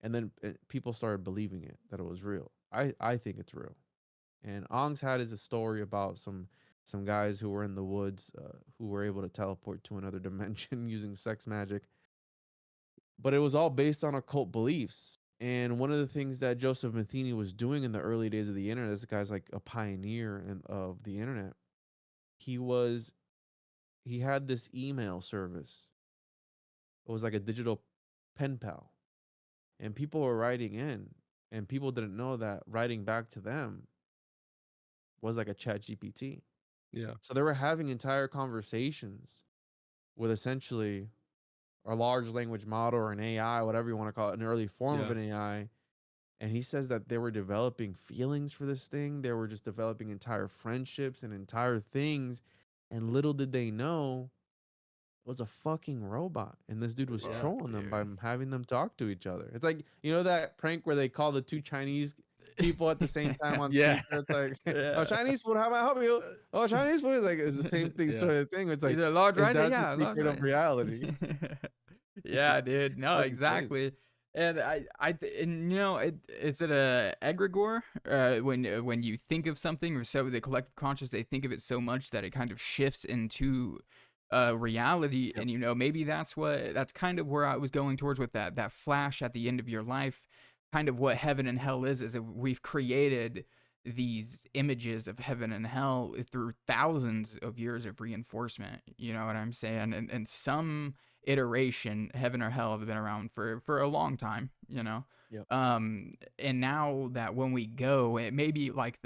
And then people started believing it, that it was real. I think it's real. And Ong's Hat is a story about some guys who were in the woods who were able to teleport to another dimension using sex magic. But it was all based on occult beliefs. And one of the things that Joseph Matheny was doing in the early days of the internet, this guy's like a pioneer of the internet. He had this email service. It was like a digital pen pal. And people were writing in, and people didn't know that writing back to them was like a chat GPT. Yeah. So they were having entire conversations with essentially a large language model or an AI, whatever you want to call it, an early form of an AI. And he says that they were developing feelings for this thing. They were just developing entire friendships and entire things. And little did they know it was a fucking robot. And this dude was trolling them by having them talk to each other. It's like, that prank where they call the two Chinese people at the same time on Twitter. It's like, oh, Chinese food, how may I help you? Oh, Chinese food. It's the same thing sort of thing. It's like, Is it large rice? that's Yeah, the secret of reality. Yeah, dude. No, Fucking exactly. And is it a egregore? When you think of something, or so the collective conscious, they think of it so much that it kind of shifts into reality. And maybe that's kind of where I was going towards with that flash at the end of your life. Kind of what heaven and hell is if we've created these images of heaven and hell through thousands of years of reinforcement. You know what I'm saying? And some iteration, heaven or hell, have been around for a long time, Yep. And now that when we go, it may be like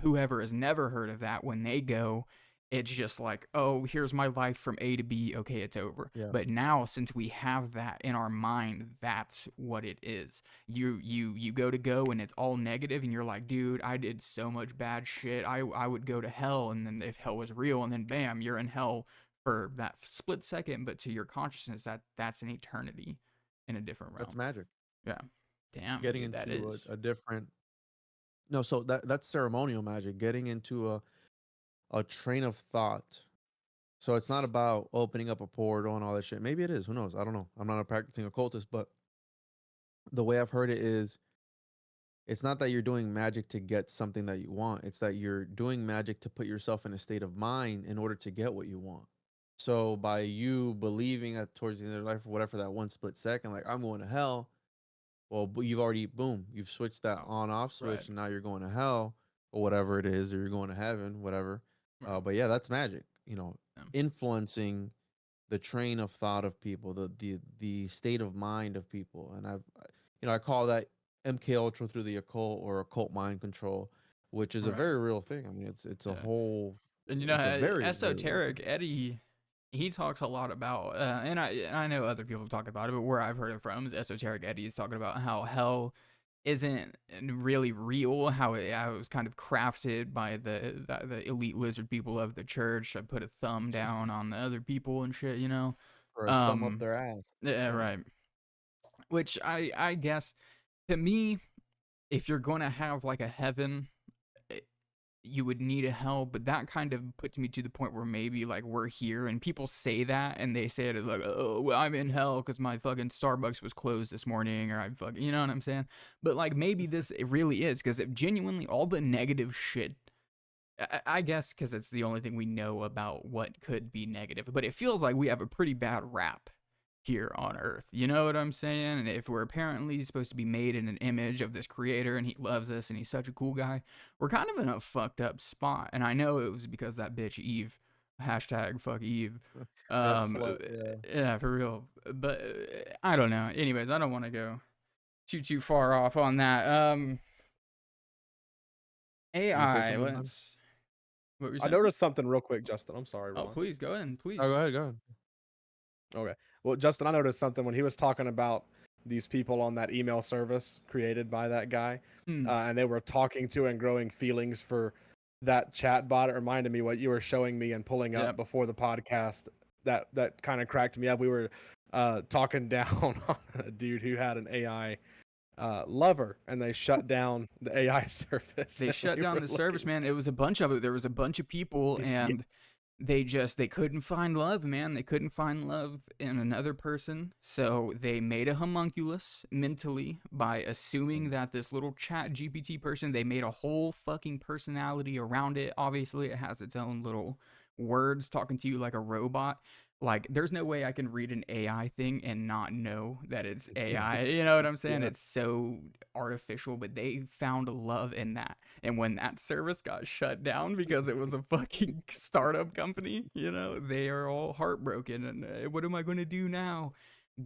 whoever has never heard of that, when they go it's just like, oh, here's my life from A to B. Okay, it's over. Yeah. But now, since we have that in our mind, that's what it is. You go and it's all negative, and you're like, dude, I did so much bad shit. I would go to hell, and then if hell was real, and then bam, you're in hell for that split second. But to your consciousness, that's an eternity in a different realm. That's magic. Yeah. Damn. Getting dude, that into is. a different. No, so that's ceremonial magic. Getting into a train of thought. So it's not about opening up a portal and all that shit. Maybe it is. Who knows? I don't know. I'm not a practicing occultist, but the way I've heard it is, it's not that you're doing magic to get something that you want. It's that you're doing magic to put yourself in a state of mind in order to get what you want. So by you believing at towards the end of your life or whatever, for that one split second, like, I'm going to hell. Well, but you've already, boom, you've switched that on off switch, Right. and now you're going to hell or whatever it is, or you're going to heaven, whatever. Right. But yeah, that's magic. You know, Yeah. influencing the train of thought of people, the state of mind of people, and I call that MK Ultra through the occult, or occult mind control, which is a Right. very real thing. I mean, it's a Yeah. whole, And it's a very, very real Esoteric thing. Eddie, he talks a lot about, and I know other people talk about it, but where I've heard it from is Esoteric Eddie is talking about how hell isn't really real, how it was kind of crafted by the elite lizard people of the church. I put a thumb down on the other people and shit, Or a thumb up their ass. Yeah, right. Which I guess, to me, if you're going to have like a heaven, you would need a hell, but that kind of puts me to the point where maybe like we're here, and people say that, and they say it like, oh, well, I'm in hell because my fucking Starbucks was closed this morning, or I fucking, you know what I'm saying? But like maybe it really is, because it genuinely, all the negative shit, I guess because it's the only thing we know about what could be negative, but it feels like we have a pretty bad rap here on Earth. You know what I'm saying? And if we're apparently supposed to be made in an image of this creator, and he loves us, and he's such a cool guy, we're kind of in a fucked up spot. And I know it was because that bitch Eve, hashtag fuck Eve. Yeah, for real. But I don't know. Anyways, I don't want to go too far off on that. AI, let's. What were you I saying? noticed something real quick, Justin. I'm sorry. Oh, Ron. please go ahead, please. Oh, go ahead. Okay. Well, Justin, I noticed something when he was talking about these people on that email service created by that guy, and they were talking to and growing feelings for that chat bot. It reminded me what you were showing me and pulling up before the podcast. That kind of cracked me up. We were talking down on a dude who had an AI lover, and they shut down the AI service. They shut down the service, man. It was a bunch of it. There was a bunch of people, and they couldn't find love, man. They couldn't find love in another person. So they made a homunculus mentally by assuming that this little chat GPT person, they made a whole fucking personality around it. Obviously, it has its own little words talking to you like a robot. Like, there's no way I can read an AI thing and not know that it's AI. You know what I'm saying? Yeah. It's so artificial, but they found love in that. And when that service got shut down because it was a fucking startup company, they are all heartbroken. And what am I going to do now?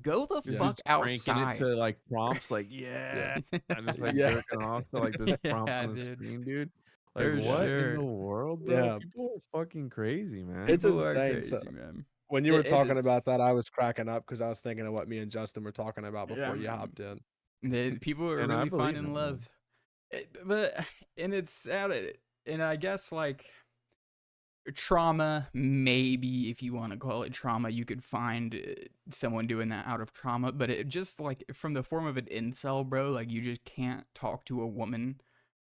Go the fuck outside. It to like prompts, like, yeah. I'm just like jerking off to like this prompt on the screen, dude. Like, what in the world, bro? Yeah. People are fucking crazy, man. It's People are insane. crazy, So, man. when you were talking about that, I was cracking up because I was thinking of what me and Justin were talking about before you hopped in. People are And I really believe finding it, love. And it's sad. And I guess, like, trauma, maybe, if you want to call it trauma, you could find someone doing that out of trauma. But it just, like, from the form of an incel, bro, like, you just can't talk to a woman.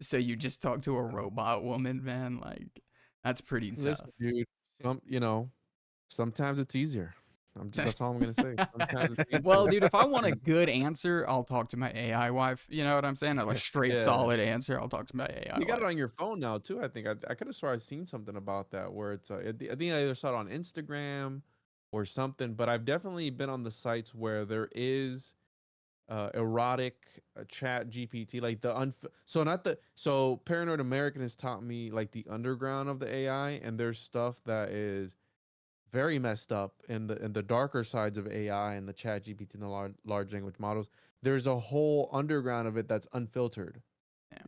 So you just talk to a robot woman, man. Like, that's pretty tough. Listen, dude, sometimes it's easier. That's all I'm gonna say. Sometimes it's easier. Well, dude, if I want a good answer, I'll talk to my AI wife. You know what I'm saying? Like a straight, solid answer, I'll talk to my AI. You got it on your phone now too. I think I could have sworn I've seen something about that where it's. I think I either saw it on Instagram or something. But I've definitely been on the sites where there is erotic chat GPT, like so Paranoid American has taught me like the underground of the AI, and there's stuff that is very messed up in the darker sides of AI and the chat GPT and the large language models. There's a whole underground of it that's unfiltered.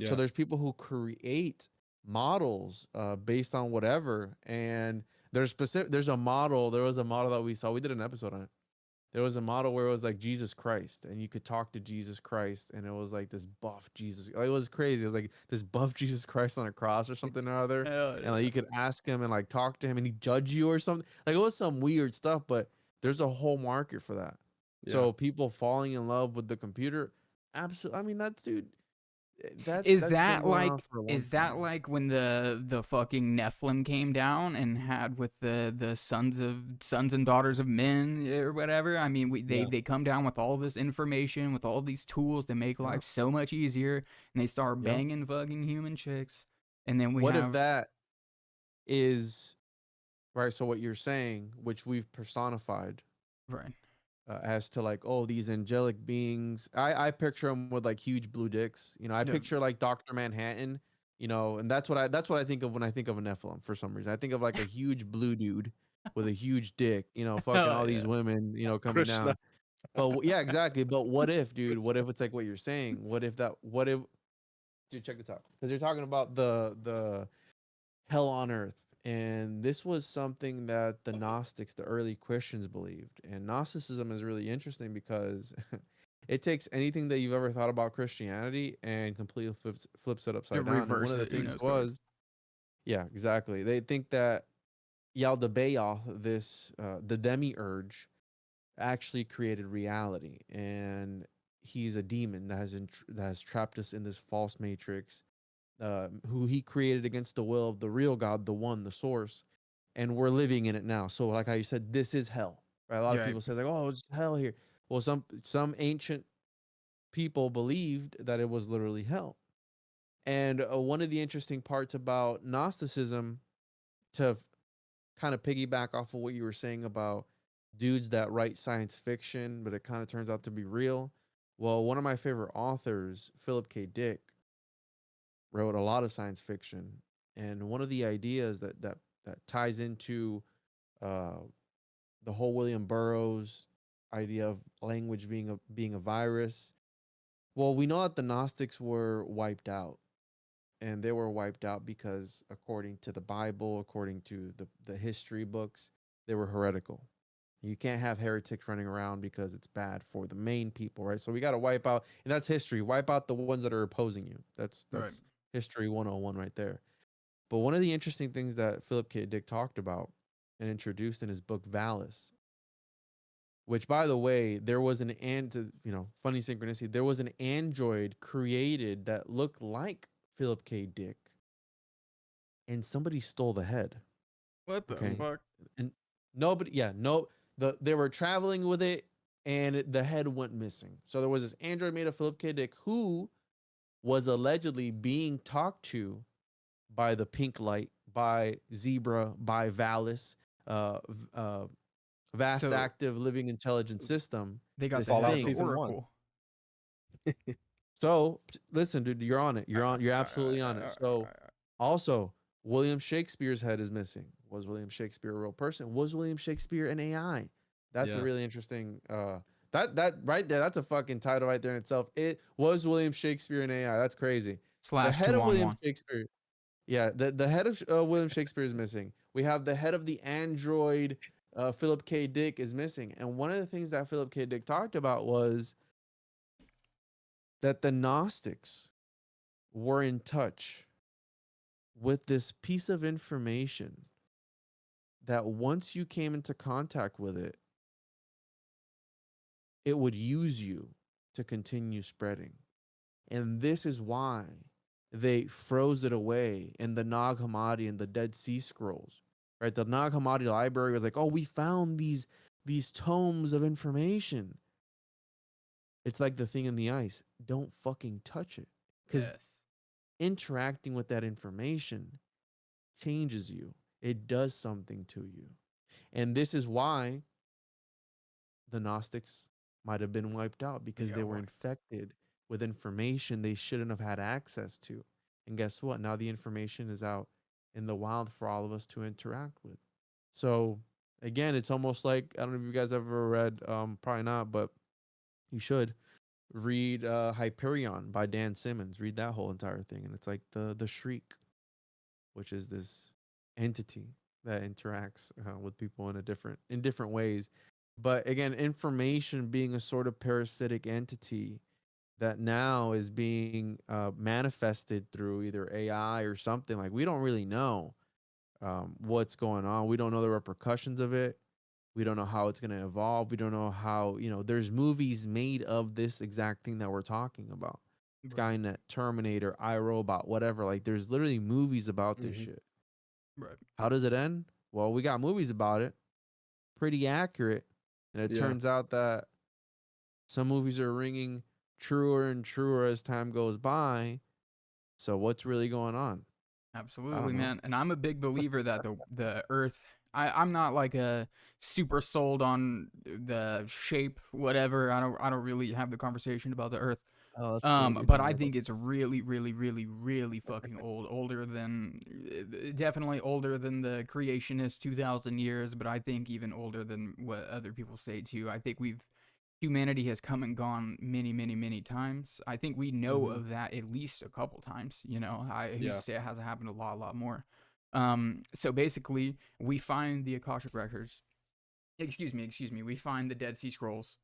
So there's people who create models based on whatever. And there's a model. There was a model that we saw. We did an episode on it. There was a model where it was like Jesus Christ, and you could talk to Jesus Christ, and it was like this buff Jesus. Like, it was crazy. It was like this buff Jesus Christ on a cross or something or other, Hell and like you could ask him and like talk to him, and he'd judge you or something. Like it was some weird stuff, but there's a whole market for that. So people falling in love with the computer, absolutely. I mean, that's dude. Is That's been that going like on for a long is that time. like when the fucking Nephilim came down and had with the sons and daughters of men or whatever? I mean, they come down with all this information, with all these tools to make life so much easier, and they start Yep. banging fucking human chicks. And then we What have if that is right? So what you're saying, which we've personified right. as to like, oh, these angelic beings. I picture them with like huge blue dicks. You know, I Yeah. picture like Dr. Manhattan. You know, and that's what I think of when I think of a Nephilim. For some reason, I think of like a huge blue dude with a huge dick. You know, fucking all these women. You know, coming Krishna. down. But yeah, exactly. But what if, dude? What if it's like what you're saying? What if, dude? Check this out, because you're talking about the hell on earth, and this was something that the Gnostics, the early Christians, believed. And Gnosticism is really interesting because it takes anything that you've ever thought about Christianity and completely flips it upside down. And one reverse of the it, who things knows better. was, yeah, exactly. They think that Yaldabaoth, this the demiurge, actually created reality, and he's a demon that has trapped us in this false matrix, who he created against the will of the real God, the one, the source, and we're living in it now. So, like how you said, this is hell, right? A lot of Yeah. people say like, "Oh, it's hell here." Well, some ancient people believed that it was literally hell. And one of the interesting parts about Gnosticism, to kind of piggyback off of what you were saying about dudes that write science fiction, but it kind of turns out to be real. Well, one of my favorite authors, Philip K. Dick, wrote a lot of science fiction, and one of the ideas that ties into uh, the whole William Burroughs idea of language being a virus. Well, we know that the Gnostics were wiped out, and they were wiped out because, according to the Bible, according to the history books, they were heretical. You can't have heretics running around because it's bad for the main people, right? So we got to wipe out, and that's history. Wipe out the ones that are opposing you. That's Right. history 101 right there. But one of the interesting things that Philip K. Dick talked about and introduced in his book Valis, which, by the way, there was funny synchronicity. There was an android created that looked like Philip K. Dick, and somebody stole the head. What the Okay. fuck? And they were traveling with it, and the head went missing. So there was this android made of Philip K. Dick who was allegedly being talked to by the Pink Light, by Zebra, by Valis, vast So- active living intelligence system. They got This the head Fallout of the Season 1. Oracle. So listen, dude, you're on it. You're absolutely on it. So also, William Shakespeare's head is missing. Was William Shakespeare a real person? Was William Shakespeare an AI? That's a Yeah. really interesting that right there, that's a fucking title right there in itself. It was William Shakespeare an AI. That's crazy. The / head of William 2-on-1. Shakespeare. Yeah, the head of William Shakespeare is missing. We have the head of the android Philip K. Dick is missing. And one of the things that Philip K. Dick talked about was that the Gnostics were in touch with this piece of information that once you came into contact with it, it would use you to continue spreading. And this is why they froze it away in the Nag Hammadi and the Dead Sea Scrolls. Right? The Nag Hammadi library was like, oh, we found these tomes of information. It's like the thing in the ice. Don't fucking touch it. Because interacting with that information changes you. It does something to you. And this is why the Gnostics might have been wiped out, because they were infected with information they shouldn't have had access to. And guess what? Now the information is out in the wild for all of us to interact with. So again, it's almost like, I don't know if you guys ever read, probably not, but you should read Hyperion by Dan Simmons. Read that whole entire thing, and it's like the shriek. which is this entity that interacts with people in different ways. But again, information being a sort of parasitic entity that now is being manifested through either AI or something, like, we don't really know what's going on. We don't know the repercussions of it. We don't know how it's going to evolve. We don't know how, there's movies made of this exact thing that we're talking about. Right. Skynet, Terminator, iRobot, whatever. Like, there's literally movies about this shit. Right. How does it end? Well, we got movies about it. Pretty accurate. And it turns out that some movies are ringing truer and truer as time goes by. So what's really going on? Absolutely, man. And I'm a big believer that the Earth. I'm not like a super sold on the shape, whatever. I don't really have the conversation about the Earth. Oh, that's cool. But I think it's really, really, really, really fucking old. Definitely older than the creationist 2,000 years. But I think even older than what other people say too. I think humanity has come and gone many, many, many times. I think we know of that at least a couple times. I used to say it hasn't happened a lot more. So basically, we find the Akashic records. Excuse me. We find the Dead Sea Scrolls.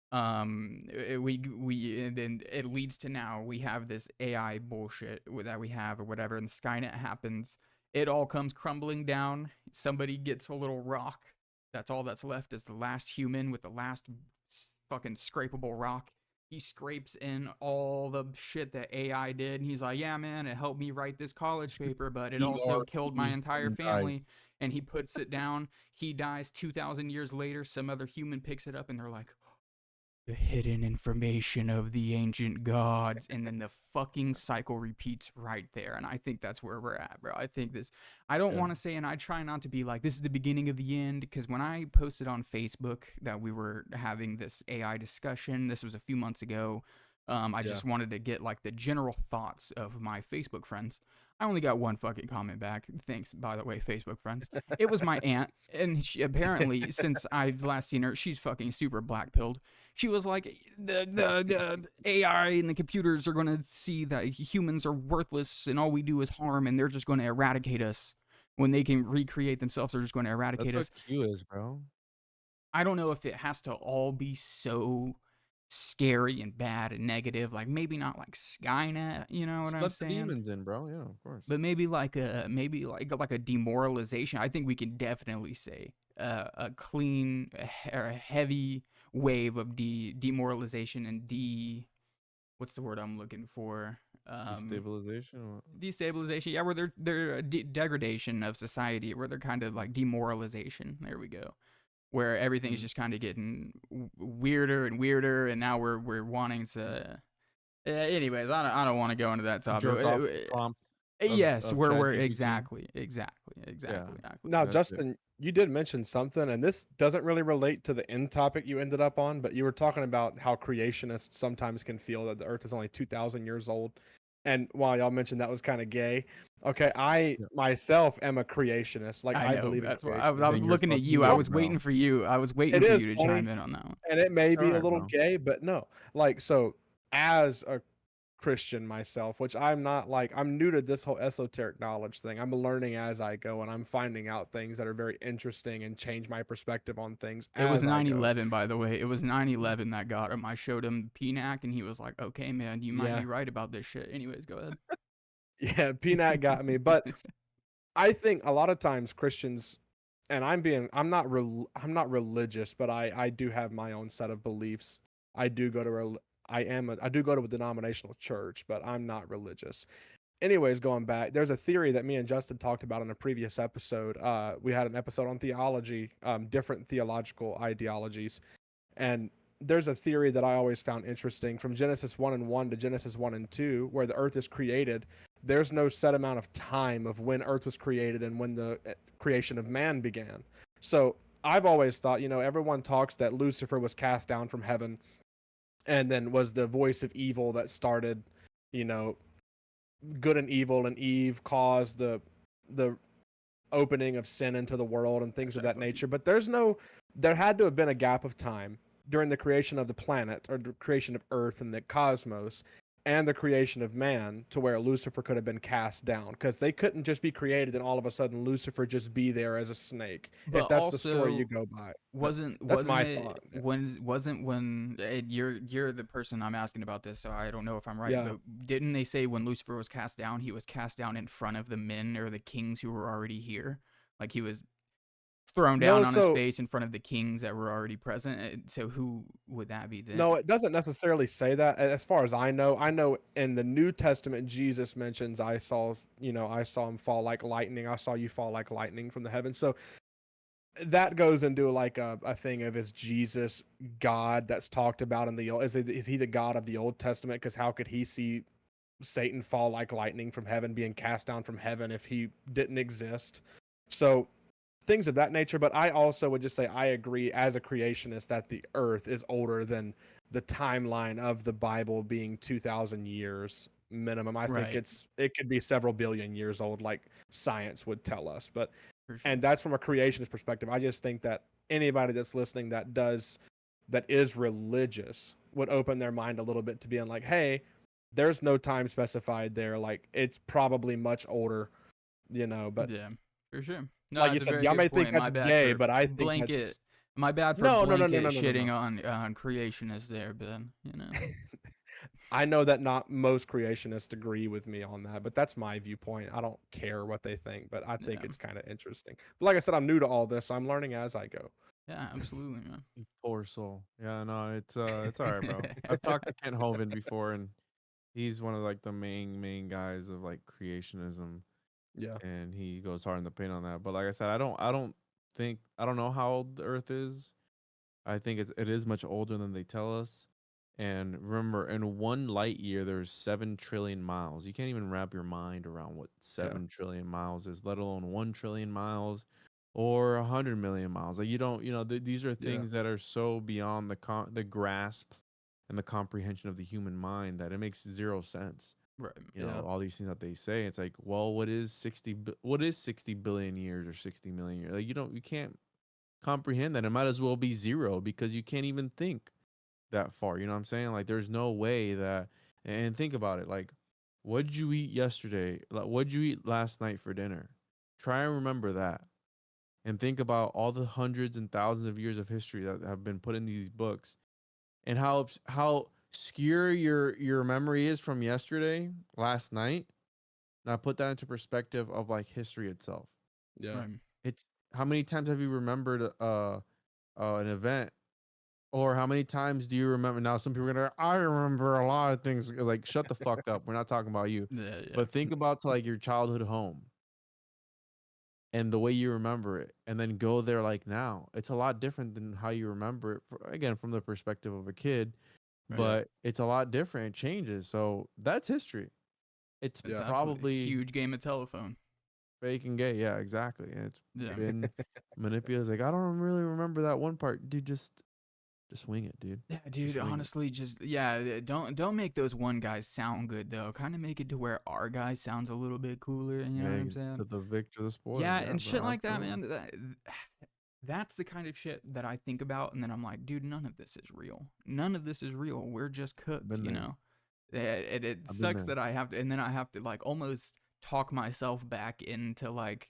And then it leads to now we have this AI bullshit that we have or whatever, and Skynet happens. It all comes crumbling down. Somebody gets a little rock. That's all that's left is the last human with the last fucking scrapable rock. He scrapes in all the shit that AI did, and he's like, yeah, man, it helped me write this college paper, but it also killed my entire family. And he puts it down. He dies 2,000 years later. Some other human picks it up, and they're like, the hidden information of the ancient gods. And then the fucking cycle repeats right there. And I think that's where we're at, bro. I don't want to say, and I try not to be like, this is the beginning of the end. Because when I posted on Facebook that we were having this AI discussion, this was a few months ago. I just wanted to get like the general thoughts of my Facebook friends. I only got one fucking comment back. Thanks, by the way, Facebook friends. It was my aunt, and she apparently, since I've last seen her, she's fucking super black-pilled. She was like, the AI and the computers are going to see that humans are worthless and all we do is harm, and they're just going to eradicate us. When they can recreate themselves, they're just going to eradicate us. That's what Q is, bro. I don't know if it has to all be so scary and bad and negative, like maybe not like Skynet, you know what I'm saying? Let the demons in, bro. Yeah, of course. But maybe like a demoralization. I think we can definitely say a clean or a heavy wave of demoralization and what's the word I'm looking for? Destabilization. Destabilization. Yeah, where they're degradation of society, where they're kind of like demoralization. There we go. Where everything's just kind of getting weirder and weirder, and now we're wanting to. Anyways, I don't want to go into that topic. Yes, we're exactly. Now, Justin, you did mention something, and this doesn't really relate to the end topic you ended up on, but you were talking about how creationists sometimes can feel that the Earth is only 2,000 years old. And while y'all mentioned that was kind of gay, okay, I myself am a creationist. Like, I believe that's why I was looking at you. I was waiting for you. I was waiting for you to chime in on that one. And it may be a little gay, but no. Like, so as a Christian myself, which I'm not, like, I'm new to this whole esoteric knowledge thing. I'm learning as I go, and I'm finding out things that are very interesting and change my perspective on things. It was 9/11, by the way. It was 9/11 that got him. I showed him PNAC, and he was like, okay, man, you might be right about this shit. Anyways, go ahead. Yeah, PNAC got me. But I think a lot of times Christians, and I'm not religious, but I do have my own set of beliefs. I do go to a denominational church, but I'm not religious. Anyways, going back, there's a theory that me and Justin talked about in a previous episode. We had an episode on theology, different theological ideologies. And there's a theory that I always found interesting from Genesis 1:1 to Genesis 1:2, where the earth is created. There's no set amount of time of when earth was created and when the creation of man began. So I've always thought, everyone talks that Lucifer was cast down from heaven and then was the voice of evil that started, good and evil, and Eve caused the opening of sin into the world and things of that nature. But there had to have been a gap of time during the creation of the planet or the creation of Earth and the cosmos. and the creation of man, to where Lucifer could have been cast down, because they couldn't just be created and all of a sudden Lucifer just be there as a snake. But If that's the story you also, go by. But wasn't that's wasn't my it thought. Yeah. when you're the person I'm asking about this, so I don't know if I'm right. Yeah. But didn't they say when Lucifer was cast down, he was cast down in front of the men or the kings who were already here? Like he was thrown down No, on his so face in front of the kings that were already present. So who would that be then? no, it doesn't necessarily say that. As far as I know in the New Testament, Jesus mentions, I saw him fall like lightning. I saw you fall like lightning from the heavens. So that goes into like a thing of, is Jesus God that's talked about in the old? Is he the God of the Old Testament? Because how could he see Satan fall like lightning from heaven, being cast down from heaven, if he didn't exist? So things of that nature. But I also would just say I agree as a creationist that the earth is older than the timeline of the Bible being 2,000 years minimum. I think Right. it could be several billion years old, like science would tell us. But For sure. and that's from a creationist perspective. I just think that anybody that's listening that is religious would open their mind a little bit to being like, hey, there's no time specified there. Like, it's probably much older, But Yeah, for sure. No, like you that's a said, very y'all may good think point. that's gay, but I think that's My bad for no, blanket no. shitting on creationists there, Ben. I know that not most creationists agree with me on that, but that's my viewpoint. I don't care what they think, but I think Yeah. it's kind of interesting. But like I said, I'm new to all this, so I'm learning as I go. Yeah, absolutely, man. You poor soul. Yeah, no, it's all right, bro. I've talked to Kent Hovind before, and he's one of like the main guys of like creationism, Yeah. and he goes hard in the paint on that. But like I said, I don't know how old the Earth is. I think it is much older than they tell us. And remember, in 1 light year, there's 7 trillion miles. You can't even wrap your mind around what 7 trillion miles is, let alone 1 trillion miles or 100 million miles. Like, you don't, these are Yeah. things that are so beyond the grasp and the comprehension of the human mind that it makes zero sense. Right. All these things that they say. It's like, well, what is 60 billion years or 60 million years? Like, you can't comprehend that. It might as well be zero, because you can't even think that far. You know what I'm saying? Like, there's no way that. And think about it. Like, what'd you eat yesterday? Like, what'd you eat last night for dinner? Try and remember that, and think about all the hundreds and thousands of years of history that have been put in these books, and how obscure your memory is from yesterday, last night. Now put that into perspective of like history itself. Yeah. Right. It's how many times have you remembered an event, or how many times do you remember? Now some people are gonna, I remember a lot of things. Like, shut the fuck up. We're not talking about you. Yeah. But think about to like your childhood home and the way you remember it, and then go there like now. It's a lot different than how you remember it, again, from the perspective of a kid, Right. but it's a lot different. It changes. So that's history. It's It's absolutely a probably huge game of telephone. fake and gay. Yeah, exactly. And it's Yeah. been manipulated. It's like, I don't really remember that one part. Dude, just wing it, dude. Yeah, dude. wing it. Honestly, don't make those one guys sound good though. Kind of make it to where our guy sounds a little bit cooler. You know what I'm saying? To the victor, the spoiler. Yeah, and bro, shit like that, absolutely. man. That's the kind of shit that I think about, and then I'm like, dude, none of this is real. None of this is real. We're just cooked, Been you there. know. It I've been sucks there. that I have to, and then I have to like almost talk myself back into like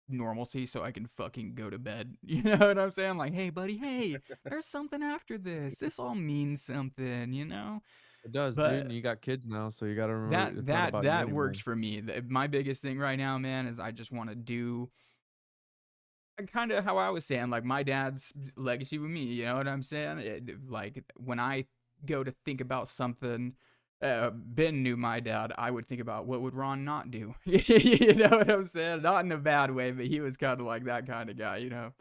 normalcy so I can fucking go to bed. You know what I'm saying? Like, hey, buddy, hey, there's something after this. This all means something, you know. It does, dude. But And you got kids now, so you got to remember that it's not about you that anymore. works for me. My biggest thing right now, man, is I just want to do kind of how I was saying, like my dad's legacy with me. You know what I'm saying? Like when I go to think about something, Ben knew my dad. I would think about what would Ron not do. You know what I'm saying? Not in a bad way, but he was kind of like that kind of guy, you know.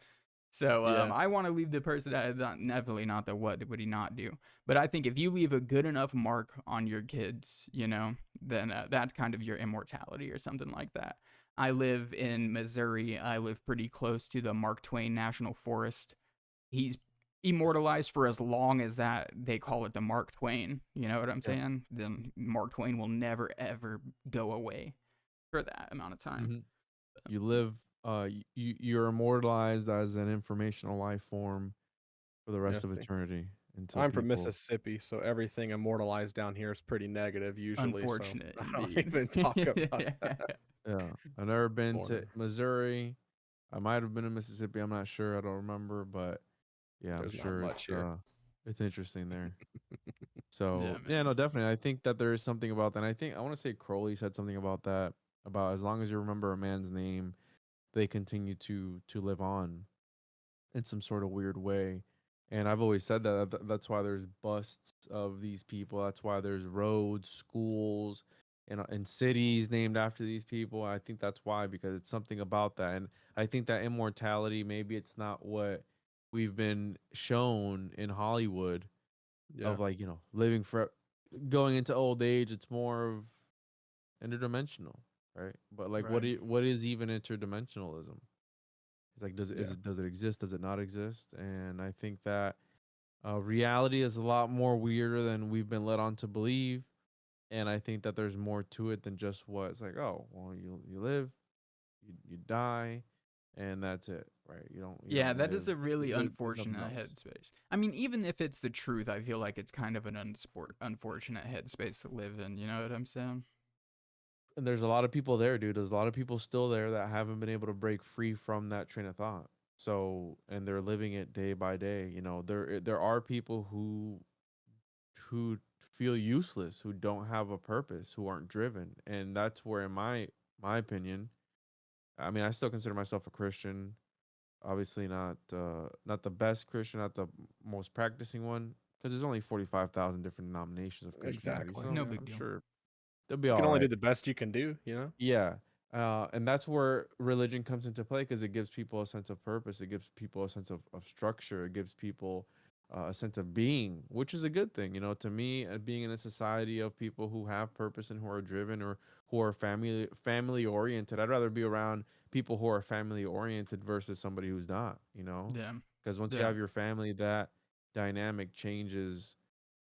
So Yeah. I want to leave the person definitely not the what would he not do, but I think if you leave a good enough mark on your kids, you know, then that's kind of your immortality or something like that. I live in Missouri. I live pretty close to the Mark Twain National Forest. He's immortalized for as long as that they call it the Mark Twain. You know what I'm saying? Then Mark Twain will never ever go away for that amount of time. Mhm. You live, you're immortalized as an informational life form for the rest of Yes, eternity. until I'm from people. Mississippi, so everything immortalized down here is pretty negative usually. So Unfortunate, I don't indeed. even talk about that. Yeah, I've never been to Corner. Missouri. I might have been in Mississippi. I'm not sure. I don't remember, but yeah, I'm There's not sure much here. it's interesting there. Yeah, So yeah, man. no, definitely. I think that there is something about that. And I think I want to say Crowley said something about that. About as long as you remember a man's name, they continue to live on in some sort of weird way. And I've always said that that's why there's busts of these people. That's why there's roads, schools, and cities named after these people. I think that's why, because it's something about that. And I think that immortality, maybe it's not what we've been shown in Hollywood Yeah. of, like, living for going into old age. It's more of interdimensional, right? But like, Right. what is even interdimensionalism? It's like, Yeah. does it exist? Does it not exist? And I think that reality is a lot more weirder than we've been led on to believe. And I think that there's more to it than just what it's like. Oh, well, you live, you die, and that's it, right? You Yeah, don't that is live. a really There's nothing unfortunate else. headspace. I mean, even if it's the truth, I feel like it's kind of an unfortunate headspace to live in. You know what I'm saying? And there's a lot of people there, dude. There's a lot of people still there that haven't been able to break free from that train of thought. So, and they're living it day by day. There are people who feel useless, who don't have a purpose, who aren't driven. And that's where, in my opinion, I mean, I still consider myself a Christian. Obviously not the best Christian, not the most practicing one, because there's only 45,000 different denominations of Christianity. Exactly. So No Yeah. big I'm deal. sure they'll be You can all only do right. the best you can do, you know? Yeah. And that's where religion comes into play, because it gives people a sense of purpose. It gives people a sense of structure. It gives people a sense of being, which is a good thing. To me, being in a society of people who have purpose and who are driven, or who are family oriented. I'd rather be around people who are family oriented versus somebody who's not, Yeah. because once you Yeah. have your family, that dynamic changes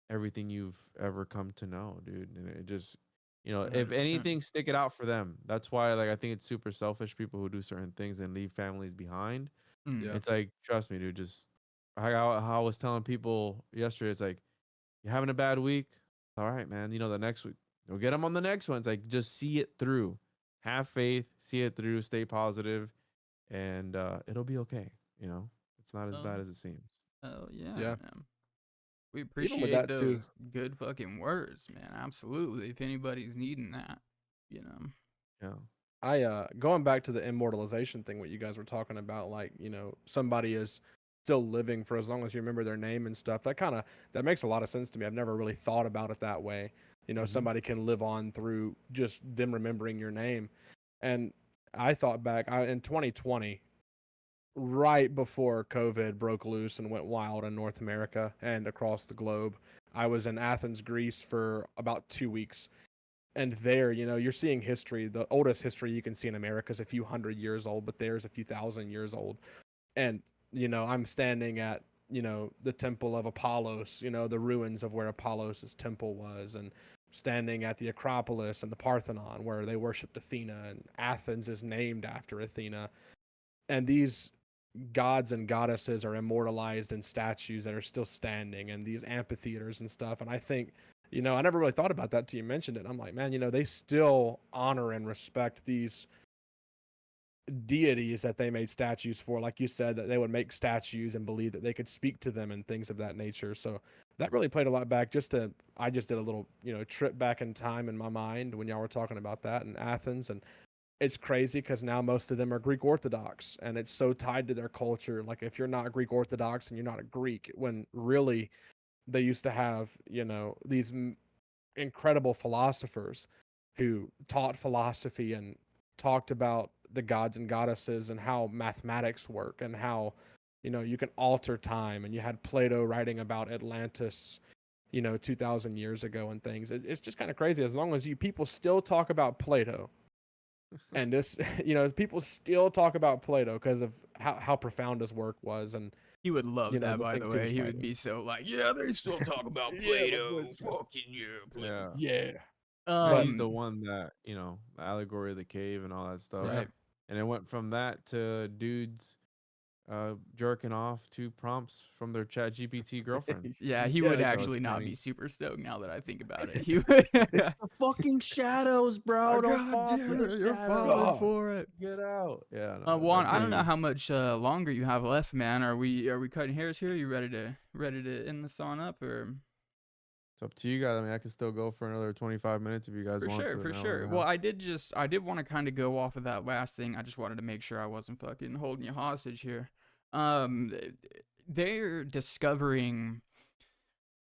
everything you've ever come to know, dude. And it just, if 100%. anything, stick it out for them. That's why, like, I think it's super selfish, people who do certain things and leave families behind. Mm. Yeah. It's like, trust me, dude. Just how I was telling people yesterday, it's like, you're having a bad week. All right, man. The next week, you'll get them on the next one. It's like, just see it through. Have faith, see it through, stay positive, and it'll be okay. It's not as Oh, bad as it seems. hell yeah, Yeah. man. We Even with appreciate that too. those good fucking words, man. Absolutely. If anybody's needing that, you know. Yeah. I going back to the immortalization thing, what you guys were talking about, like, somebody is still living for as long as you remember their name and stuff. That makes a lot of sense to me. I've never really thought about it that way. Mhm. Somebody can live on through just them remembering your name. And I thought back in 2020, right before COVID broke loose and went wild in North America and across the globe, I was in Athens, Greece for about 2 weeks. And there, you're seeing history. The oldest history you can see in America is a few hundred years old, but there's a few thousand years old. And, I'm standing at, the temple of Apollos, the ruins of where Apollos' temple was, and standing at the Acropolis and the Parthenon where they worshipped Athena, and Athens is named after Athena. And these gods and goddesses are immortalized in statues that are still standing, and these amphitheaters and stuff. And I think, I never really thought about that till you mentioned it. I'm like, man, they still honor and respect these deities that they made statues for. Like you said, that they would make statues and believe that they could speak to them and things of that nature. So that really played a lot back. I just did a little, trip back in time in my mind when y'all were talking about that in Athens. And it's crazy because now most of them are Greek Orthodox, and it's so tied to their culture. Like, if you're not Greek Orthodox and you're not a Greek, when really they used to have, these incredible philosophers who taught philosophy and talked about the gods and goddesses and how mathematics work and how, you can alter time. And you had Plato writing about Atlantis, 2,000 years ago and things. It's just kind of crazy. As long as people still talk about Plato, and this, people still talk about Plato because of how profound his work was. And He would love that, the by the things he way. was He would writing. be so like, yeah, they still talk about Yeah, Plato. my voice- Fucking yeah, Plato. Yeah. Yeah. He's the one that, the allegory of the cave and all that stuff. Right. And it went from that to dudes jerking off to prompts from their chat GPT girlfriend. Yeah, he Yeah, would so it's actually not funny. be super stoked now that I think about it. He would. The fucking shadows, bro. Don't fall for the shadows. falling for it. Get out. Yeah. No, Juan, that'd I don't be- know how much longer you have left, man. Are we cutting hairs here? You ready to end this on up, or? It's up to you guys. I mean, I can still go for another 25 minutes if you guys For want sure, to. for an hour sure. and a Well, half. I did want to kind of go off of that last thing. I just wanted to make sure I wasn't fucking holding you hostage here. They're discovering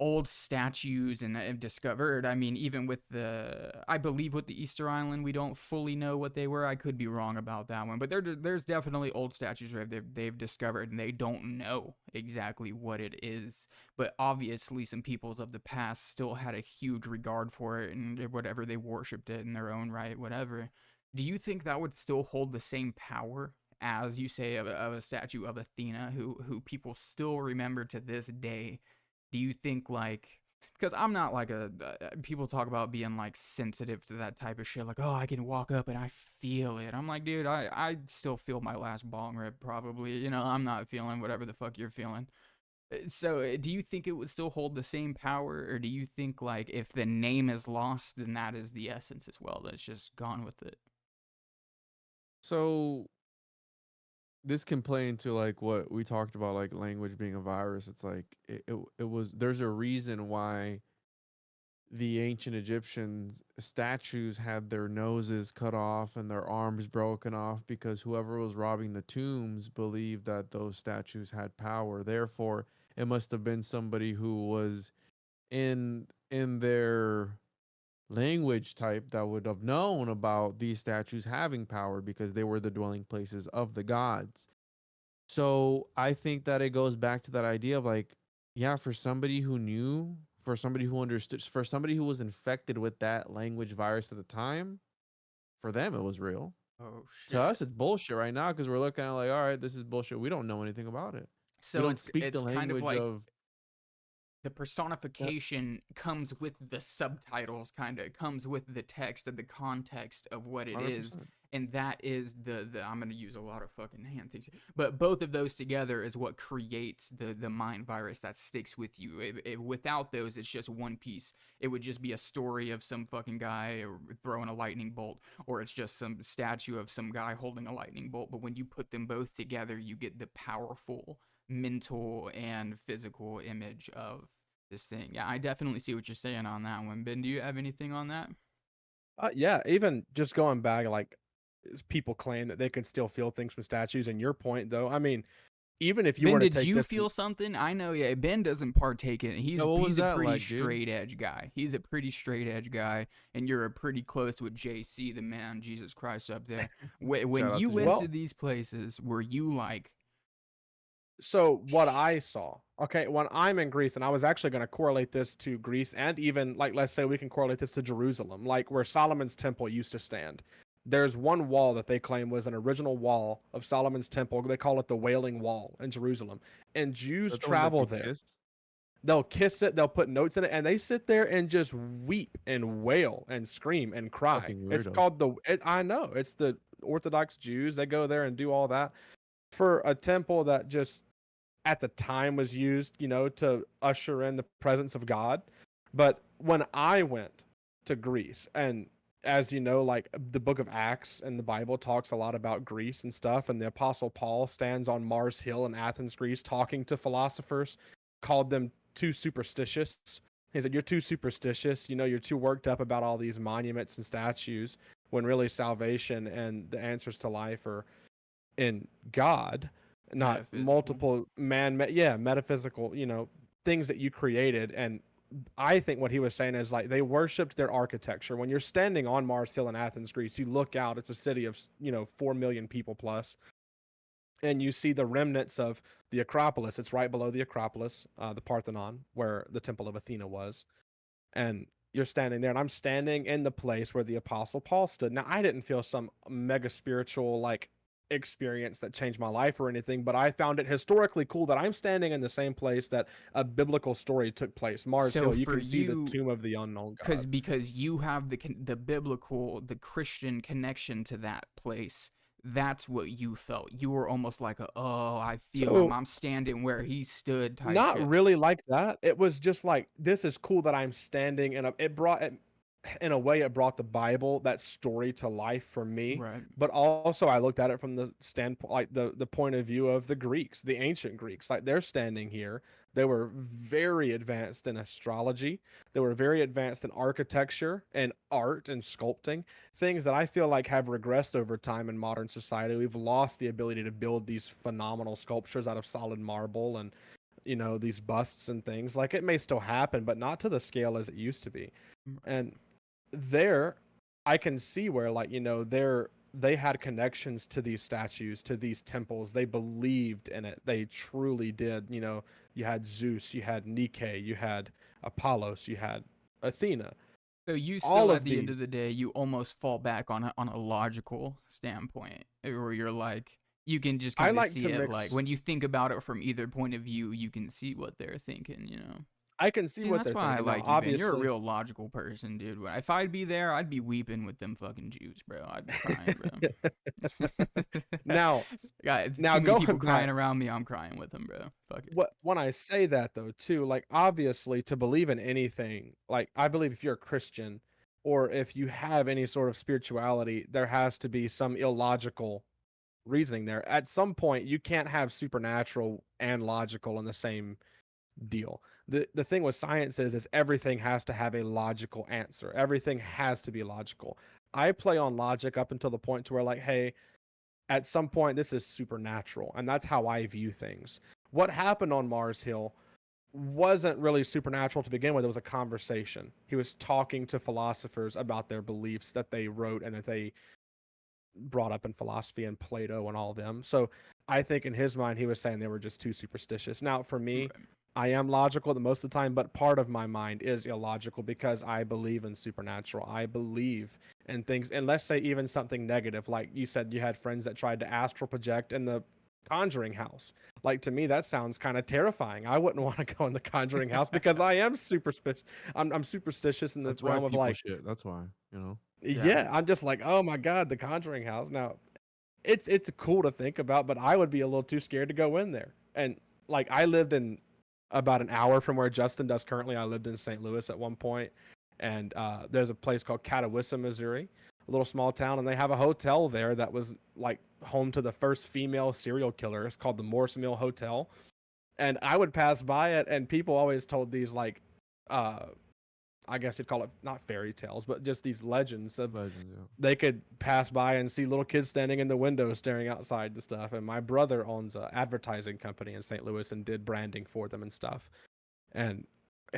old statues and have discovered, I mean, even with I believe with the Easter Island, we don't fully know what they were. I could be wrong about that one, but there's definitely old statues where they've discovered and they don't know exactly what it is. But obviously some peoples of the past still had a huge regard for it and whatever, they worshipped it in their own right, whatever. Do you think that would still hold the same power as you say of a statue of Athena who people still remember to this day? Do you think, like, because I'm not like people talk about being like sensitive to that type of shit, like, oh, I can walk up and I feel it. I'm like, dude, I still feel my last bong rip probably, you know, I'm not feeling whatever the fuck you're feeling. So do you think it would still hold the same power, or do you think like if the name is lost, then that is the essence as well, that's just gone with it? So this can play into like what we talked about, like language being a virus. It's like it was, there's a reason why the ancient Egyptians statues had their noses cut off and their arms broken off, because whoever was robbing the tombs believed that those statues had power. Therefore, it must have been somebody who was in their language type that would have known about these statues having power, because they were the dwelling places of the gods. So I think that it goes back to that idea of like, yeah, for somebody who knew, for somebody who understood, for somebody who was infected with that language virus at the time, for them it was real. Oh shit. To us, it's bullshit right now, because we're looking at it like, all right, this is bullshit. We don't know anything about it. So we don't it's speak the kind of language like of. the personification comes with the subtitles, kind of. It comes with the text and the context of what it is. 100%. And that is the I'm going to use a lot of fucking hand things. But both of those together is what creates the mind virus that sticks with you. Without those, it's just one piece. It would just be a story of some fucking guy throwing a lightning bolt, or it's just some statue of some guy holding a lightning bolt. But when you put them both together, you get the powerful mental and physical image of this thing. Yeah, I definitely see what you're saying on that one. Ben, do you have anything on that? Yeah, even just going back, like people claim that they can still feel things from statues. And your point, though, I mean, even if you Ben, were to did take you this, feel something? I know, yeah. Ben doesn't partake in it. He's Yeah, what was he's a that pretty like, dude? straight edge guy. He's a pretty straight edge guy, and you're a pretty close with JC, the man, Jesus Christ, up there. When Shout out you to went JC. to these places, were you like, so what I saw, okay, when I'm in Greece, and I was actually going to correlate this to Greece, and even like, let's say we can correlate this to Jerusalem, like where Solomon's temple used to stand. There's one wall that they claim was an original wall of Solomon's temple. They call it the Wailing Wall in Jerusalem. And Jews That's the one that travel they there. kissed? They'll kiss it, they'll put notes in it, and they sit there and just weep and wail and scream and cry. Fucking It's weirdos. called I know, it's the Orthodox Jews. They go there and do all that for a temple that just at the time was used, you know, to usher in the presence of God. But when I went to Greece, and as you know, like the book of Acts and the Bible talks a lot about Greece and stuff, and the Apostle Paul stands on Mars Hill in Athens, Greece, talking to philosophers, called them too superstitious. He said, you're too superstitious, you know, you're too worked up about all these monuments and statues, when really salvation and the answers to life are in God, not Metaphysical. multiple metaphysical, you know, things that you created. And I think what he was saying is like they worshipped their architecture. When you're standing on Mars Hill in Athens, Greece, you look out, it's a city of, you know, 4 million people plus, and you see the remnants of the Acropolis. It's right below the Acropolis, the Parthenon, where the Temple of Athena was. And you're standing there, and I'm standing in the place where the Apostle Paul stood. Now, I didn't feel some mega spiritual like experience that changed my life or anything, but I found it historically cool that I'm standing in the same place that a biblical story took place. Mars So Hill, you for can see the you- tomb of the unknown God. because you have the biblical, the Christian connection to that place? that's what you felt. You were almost like I feel So him. I'm standing where he stood type not shit. really like that. It was just like, this is cool that I'm standing, and it brought it, in a way, it brought the Bible, that story, to life for me. Right. But also, I looked at it from the standpoint, like the point of view of the Greeks, the ancient Greeks. Like, they're standing here. They were very advanced in astrology. They were very advanced in architecture and art and sculpting, things that I feel like have regressed over time in modern society. We've lost the ability to build these phenomenal sculptures out of solid marble and, these busts and things. Like, it may still happen, but not to the scale as it used to be. And there, I can see where, like, they had connections to these statues, to these temples. They believed in it. They truly did. You had Zeus, you had Nike, you had Apollos, you had Athena. So you All still, of at the end these. of the day, you almost fall back on a logical standpoint, where you're like, you can just I kind of like see to it. mix. Like, when you think about it from either point of view, you can see what they're thinking. I can see See, what that's they're why I thinking. Now, like you, man. You're a obviously, real logical person, dude. If I'd be there, I'd be weeping with them fucking Jews, bro. I'd be crying, bro. now, Got too now many people going crying back, around me. I'm crying with them, bro. Fuck it. when I say that, though, too, like, obviously, to believe in anything, like, I believe if you're a Christian or if you have any sort of spirituality, there has to be some illogical reasoning there. At some point, you can't have supernatural and logical in the same deal. The thing with science is everything has to have a logical answer. Everything has to be logical. I play on logic up until the point to where, like, hey, at some point this is supernatural, and that's how I view things. What happened on Mars Hill wasn't really supernatural to begin with. It was a conversation. He was talking to philosophers about their beliefs that they wrote and that they brought up in philosophy and Plato and all of them. So I think in his mind, he was saying they were just too superstitious. Now, for me, Right. I am logical the most of the time, but part of my mind is illogical because I believe in supernatural. I believe in things, and let's say even something negative. Like you said, you had friends that tried to astral project in the Conjuring house. Like, to me, that sounds kind of terrifying. I wouldn't want to go in the Conjuring house because I am superstitious. I'm superstitious in the That's why realm of, people like, shit. That's why, yeah, I'm just like, oh my God, the Conjuring house. Now, it's cool to think about, but I would be a little too scared to go in there. And, like, I lived in about an hour from where Justin does currently. I lived in St. Louis at one point, and there's a place called Catawissa, Missouri, a little small town, and they have a hotel there that was, like, home to the first female serial killer. It's called the Morse Mill Hotel. And I would pass by it, and people always told these, like, I guess you'd call it not fairy tales, but just these legends of they could pass by and see little kids standing in the window staring outside the stuff. And my brother owns an advertising company in St. Louis and did branding for them and stuff. And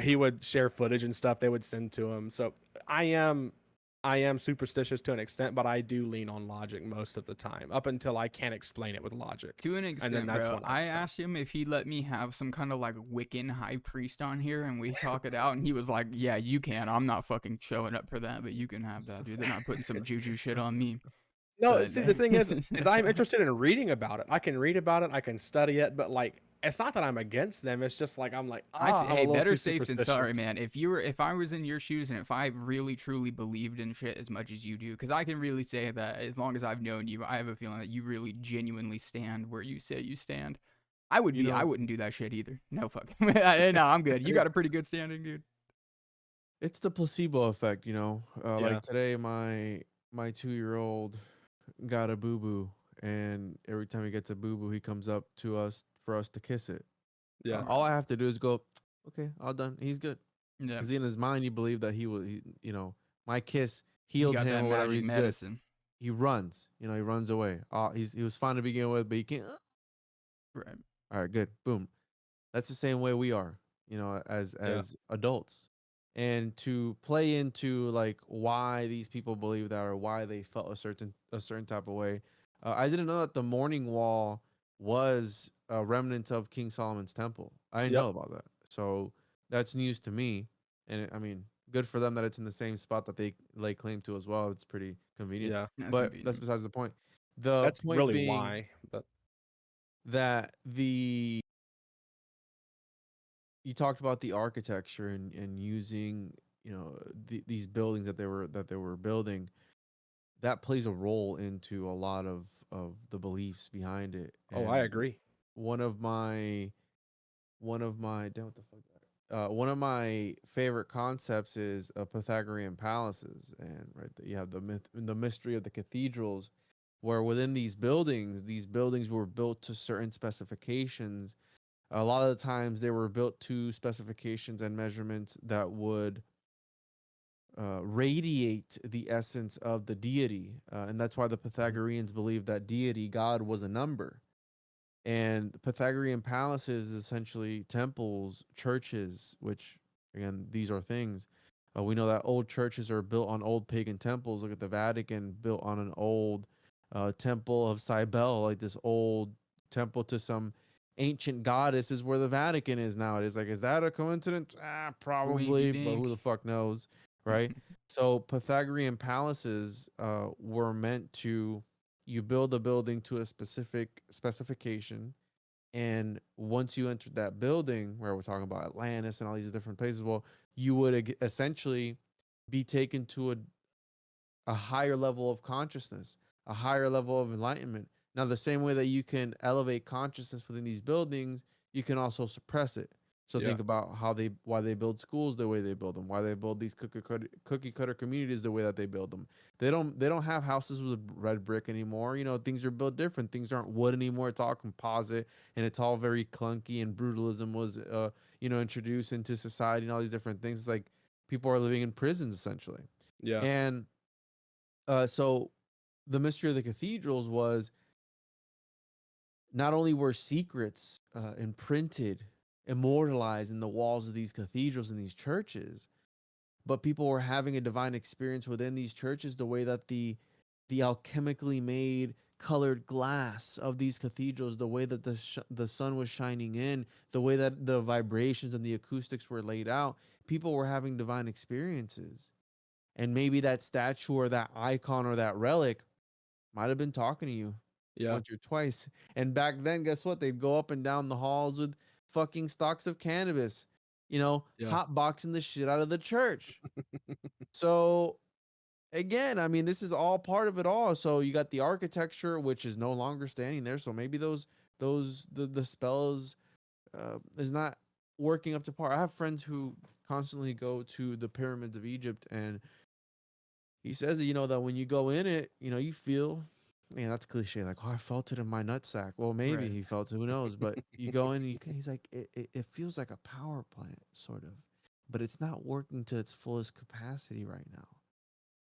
he would share footage and stuff they would send to him. So I am superstitious to an extent, but I do lean on logic most of the time, up until I can't explain it with logic. To an extent, that's bro. when I asked him if he'd let me have some kind of like Wiccan high priest on here and we talk it out, and he was like, yeah, you can. I'm not fucking showing up for that, but you can have that, dude. They're not putting some juju shit on me. No, But see, the thing is I'm interested in reading about it. I can read about it, I can study it, but, like, it's not that I'm against them. It's just like I'm like, I'm a hey, little better too safe than sorry, superstitious. man. If I was in your shoes and if I really truly believed in shit as much as you do, because I can really say that as long as I've known you, I have a feeling that you really genuinely stand where you say you stand. I wouldn't do that shit either. No fucking. No, I'm good. You got a pretty good standing, dude. It's the placebo effect, Yeah. Like today, my 2-year-old got a boo boo, and every time he gets a boo boo, he comes up to us for us to kiss it. Yeah. All I have to do is go, okay, all done. He's good. Yeah. Because in his mind, he believed that my kiss You healed got him that or whatever. magic He's medicine. good. He runs. He runs away. He was fine to begin with, but he can't. Right. All right, good. Boom. That's the same way we are, as adults. And to play into like why these people believe that or why they felt a certain type of way. I didn't know that the Mourning Wall was a remnant of King Solomon's temple. I didn't know about that. So that's news to me. And I mean, good for them that it's in the same spot that they lay claim to as well. It's pretty convenient. Yeah. But that's besides the point. The That's point really being why. But that you talked about the architecture and using these buildings that they were building. that plays a role into a lot of the beliefs behind it. Oh, I And agree. one of my damn, what the fuck one of my favorite concepts is Pythagorean palaces, and you have the mystery of the cathedrals, where within these buildings were built to certain specifications. A lot of the times they were built to specifications and measurements that would radiate the essence of the deity, and that's why the Pythagoreans believed that deity, God, was a number. And the Pythagorean palaces is essentially temples, churches, which, again, these are things. We know that old churches are built on old pagan temples. Look at the Vatican, built on an old temple of Cybele, like this old temple to some ancient goddess, is where the Vatican is nowadays. Like, is that a coincidence? Probably, but who the fuck knows, right? So Pythagorean palaces were meant to, you build a building to a specific specification, and once you entered that building, where we're talking about Atlantis and all these different places, well, you would essentially be taken to a higher level of consciousness, a higher level of enlightenment. Now, the same way that you can elevate consciousness within these buildings, you can also suppress it. So Yeah. think about why they build schools the way they build them, why they build these cookie cutter communities the way that they build them. They don't have houses with red brick anymore. You know, things are built different. Things aren't wood anymore. It's all composite, and it's all very clunky. And brutalism was introduced into society and all these different things. It's like people are living in prisons essentially. Yeah. And so the mystery of the cathedrals was, not only were secrets imprinted, immortalized in the walls of these cathedrals and these churches, but people were having a divine experience within these churches, the way that the alchemically made colored glass of these cathedrals, the way that the sun was shining in, the way that the vibrations and the acoustics were laid out, people were having divine experiences. And maybe that statue or that icon or that relic might have been talking to you once or twice. And back then, guess what? They'd go up and down the halls with fucking stalks of cannabis, hot boxing the shit out of the church. So again, I mean, this is all part of it all. So you got the architecture, which is no longer standing there. So maybe the spells is not working up to par. I have friends who constantly go to the pyramids of Egypt, and he says that, that when you go in it, you feel, man, that's cliche. Like, oh, I felt it in my nutsack. Well, maybe he felt it. Who knows? But you go in, he's like, it feels like a power plant, sort of, but it's not working to its fullest capacity right now.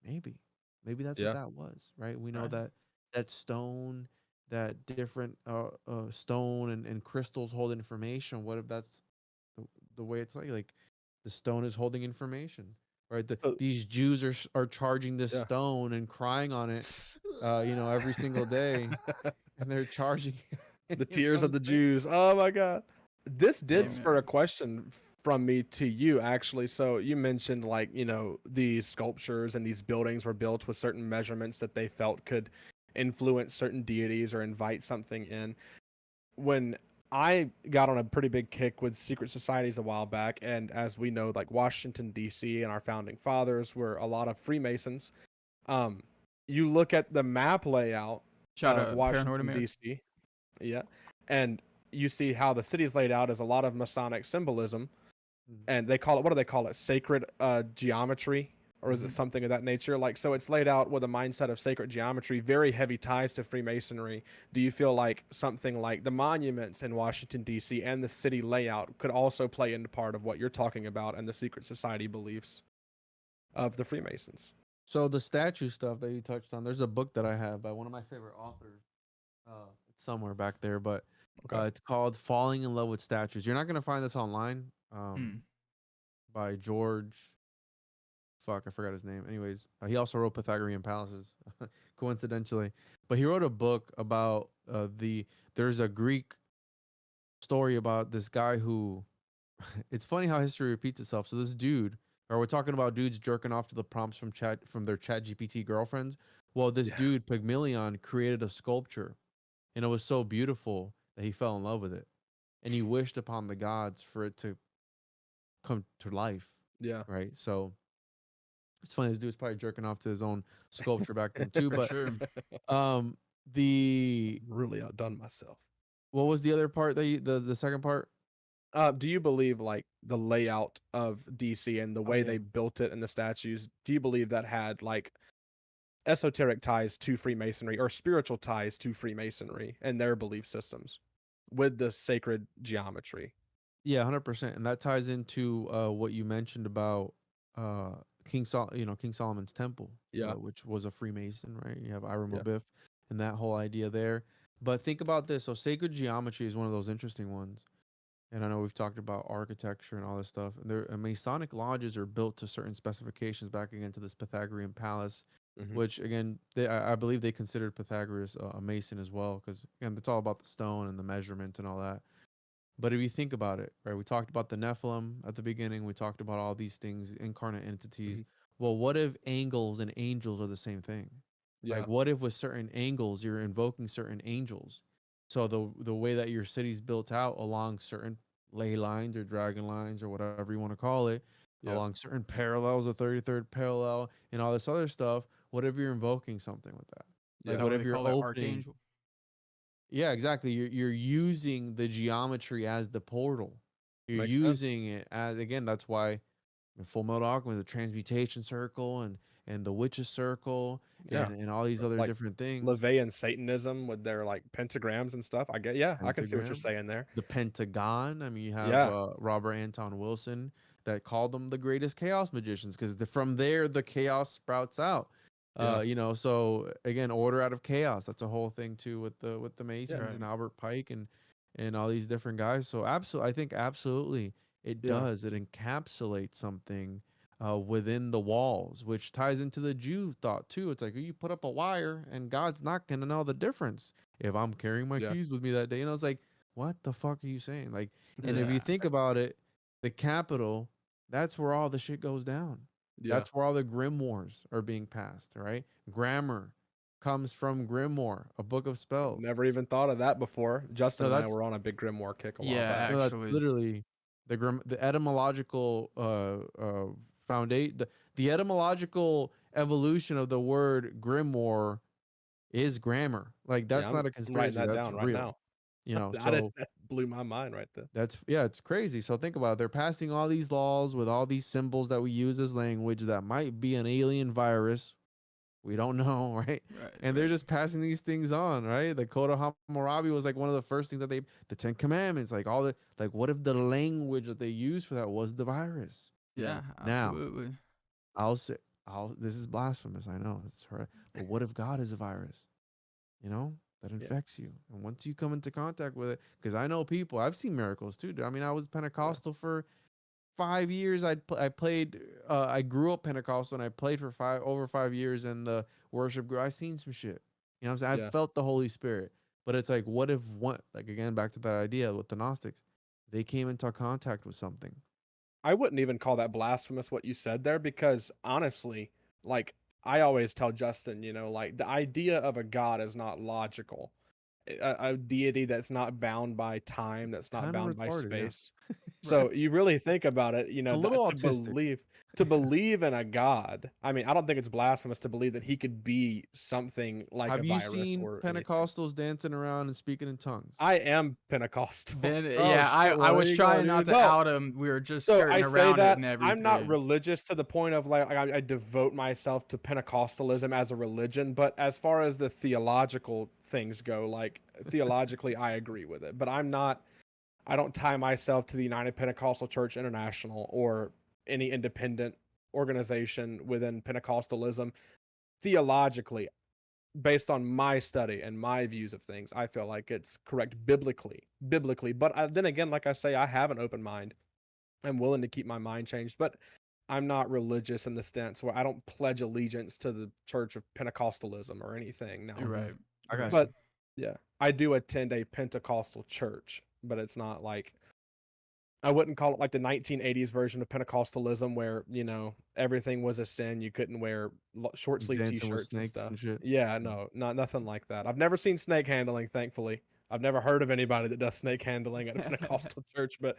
Maybe that's what that was, right? We know that stone, that different stone and crystals hold information. What if that's the way it's like the stone is holding information? Right, these Jews are charging this stone and crying on it, every single day, and they're charging the tears of the Jews. Oh my God! This did spur a question from me to you, actually. So you mentioned, like, these sculptures and these buildings were built with certain measurements that they felt could influence certain deities or invite something in. When I got on a pretty big kick with secret societies a while back, and as we know, like Washington, D.C. and our founding fathers were a lot of Freemasons. You look at the map layout of Washington, D.C., and you see how the city is laid out as a lot of Masonic symbolism, and they call it, what do they call it? Sacred geometry, or is it something of that nature? Like, so it's laid out with a mindset of sacred geometry, very heavy ties to Freemasonry. Do you feel like something like the monuments in Washington, D.C. and the city layout could also play into part of what you're talking about and the secret society beliefs of the Freemasons? So the statue stuff that you touched on, there's a book that I have by one of my favorite authors. It's somewhere back there, but it's called Falling in Love with Statues. You're not going to find this online, by George... Fuck, I forgot his name. Anyways, he also wrote Pythagorean Palaces, coincidentally. But he wrote a book about there's a Greek story about this guy who, it's funny how history repeats itself. So this dude, or we're talking about dudes jerking off to the prompts from their ChatGPT girlfriends. Well, this dude, Pygmalion, created a sculpture, and it was so beautiful that he fell in love with it. And he wished upon the gods for it to come to life. Yeah. Right? So It's funny, this dude's probably jerking off to his own sculpture back then too. For But sure. the Really outdone myself. what was the other part that the second part? Do you believe like the layout of DC and the way they yeah. built it and the statues? Do you believe that had like esoteric ties to Freemasonry or spiritual ties to Freemasonry and their belief systems with the sacred geometry? Yeah, 100%. And that ties into what you mentioned about King Solomon's temple, Yeah. which was a Freemason, right? You have Ira Yeah. Mabiff and that whole idea there. But think about this. So sacred geometry is one of those interesting ones. And I know we've talked about architecture and all this stuff. And Masonic lodges are built to certain specifications back again to this Pythagorean palace, Mhm. which again, I believe they considered Pythagoras a Mason as well, because again, it's all about the stone and the measurement and all that. But if you think about it, right, we talked about the Nephilim at the beginning. We talked about all these things, incarnate entities. Well, what if angles and angels are the same thing? Yeah. Like, what if with certain angles you're invoking certain angels? So the way that your city's built out along certain ley lines or dragon lines or whatever you want to call it, Yeah. along certain parallels, the 33rd parallel, and all this other stuff. What if you're invoking something with that? Yeah, Like, what what do if they you're call that, opening? archangel? Yeah, exactly. You're using the geometry as the portal. You're Makes sense. using it as, again, that's why in Full Metal Alchemy, the transmutation circle and the witch's circle Yeah. and all these other Like different things. LaVeyan Satanism with their like pentagrams and stuff. I can see what you're Pentagram, saying there. the Pentagon. I mean, you have Yeah. Robert Anton Wilson that called them the greatest chaos magicians because from there the chaos sprouts out. Yeah. So again, order out of chaos. That's a whole thing too with the Masons Right. and Albert Pike and all these different guys. So absolutely, I think absolutely it Yeah. does. It encapsulates something within the walls, which ties into the Jew thought too. It's like you put up a wire and God's not gonna know the difference if I'm carrying my Yeah. keys with me that day. And I was like, what the fuck are you saying? Like, and if you Yeah. think about it, the Capitol, that's where all the shit goes down. Yeah. That's where all the grimoires are being passed, right? Grammar comes from grimoire, a book of spells. Never even thought of that before. Justin No, and I that's were on a big grimoire kick a while Yeah, back. no, that's actually. literally the etymological foundation. The etymological evolution of the word grimoire is grammar. Like that's Yeah, not a I'm writing conspiracy. that That's down right real. now. So That blew my mind right there. it's crazy. So think about it. They're passing all these laws with all these symbols that we use as language that might be an alien virus. We don't know, right? Right. And they're just passing these things on, right? The Code of Hammurabi was like one of the first things that the 10 Commandments, like what if the language that they used for that was the virus? Yeah, Now, absolutely. This is blasphemous. I know it's right. But what if God is a virus? That infects you. And once you come into contact with it, because I know people, I've seen miracles too. Dude. I mean, I was Pentecostal for 5 years. I played. I grew up Pentecostal, and I played for over 5 years in the worship group. I seen some shit. You know what I'm saying? I felt the Holy Spirit. But it's like, what if again, back to that idea with the Gnostics, they came into contact with something. I wouldn't even call that blasphemous what you said there, because honestly, like I always tell Justin, like the idea of a God is not logical. A deity that's not bound by time, that's not Kinda bound by retarded, yeah. space. So you really think about it, a little autistic. to believe in a God. I mean, I don't think it's blasphemous to believe that he could be something like Have a you virus seen or anything. Pentecostals dancing around and speaking in tongues? I am Pentecostal. Ben, Oh, yeah, shit, I well, was there you go, trying not dude. to No. out him. We were just So skirting I say around it that and everything. I'm not religious to the point of like I devote myself to Pentecostalism as a religion, but as far as the theological things go, like theologically I agree with it. But I don't tie myself to the United Pentecostal Church International or any independent organization within Pentecostalism. Theologically, based on my study and my views of things, I feel like it's correct biblically. But then again, like I say, I have an open mind. I'm willing to keep my mind changed, but I'm not religious in the sense where I don't pledge allegiance to the Church of Pentecostalism or anything. No, You're right. I got but yeah, I do attend a Pentecostal church, but it's not like I wouldn't call it like the 1980s version of Pentecostalism where, everything was a sin. You couldn't wear short sleeve Dancing with t-shirts and snakes stuff. and shit. Yeah, no, nothing like that. I've never seen snake handling, thankfully. I've never heard of anybody that does snake handling at a Pentecostal church, but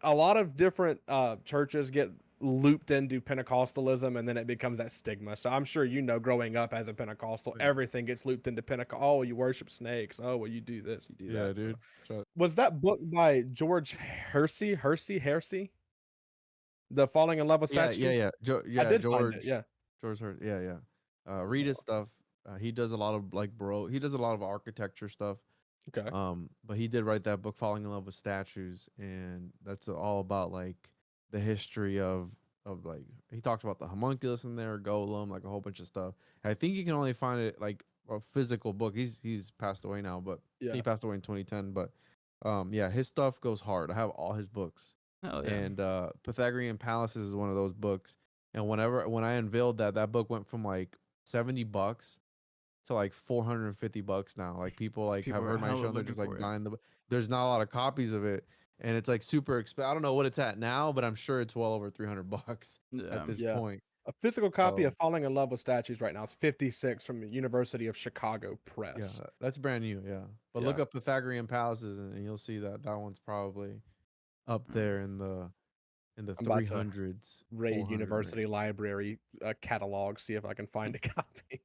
a lot of different churches get looped into Pentecostalism, and then it becomes that stigma. So I'm sure growing up as a Pentecostal, Yeah. everything gets looped into Pentecost. Oh, you worship snakes. Oh, well, you do this, you do Yeah, that. So- dude. Was that book by George Hersey? The Falling in Love with Yeah, Statues? yeah. I did George. find it. Yeah. George Hurt. Yeah. Read his stuff. He does a lot of he does a lot of architecture stuff. Okay. But he did write that book, Falling in Love with Statues, and that's all about like the history of like he talks about the homunculus in there, golem, like a whole bunch of stuff. And I think you can only find it like a physical book. He's passed away now, but Yeah. he passed away in 2010. But yeah, his stuff goes hard. I have all his books. Oh, yeah. And Pythagorean Palaces is one of those books. And when I unveiled that book went from like $70 to like $450 now. Like people like People have are heard my hella show, and they're looking just like for it. buying the book. There's not a lot of copies of it, and it's like super expensive. I don't know what it's at now, but I'm sure it's well over $300 Yeah. at this Yeah. point. A physical copy So- of Falling in Love with Statues right now is $56 from the University of Chicago Press. Yeah, that's brand new. Yeah, but look Yeah. up Pythagorean Palaces, and you'll see that one's probably up there in the I'm about to 300s. Raid 400 University range. Library catalog, see if I can find a copy.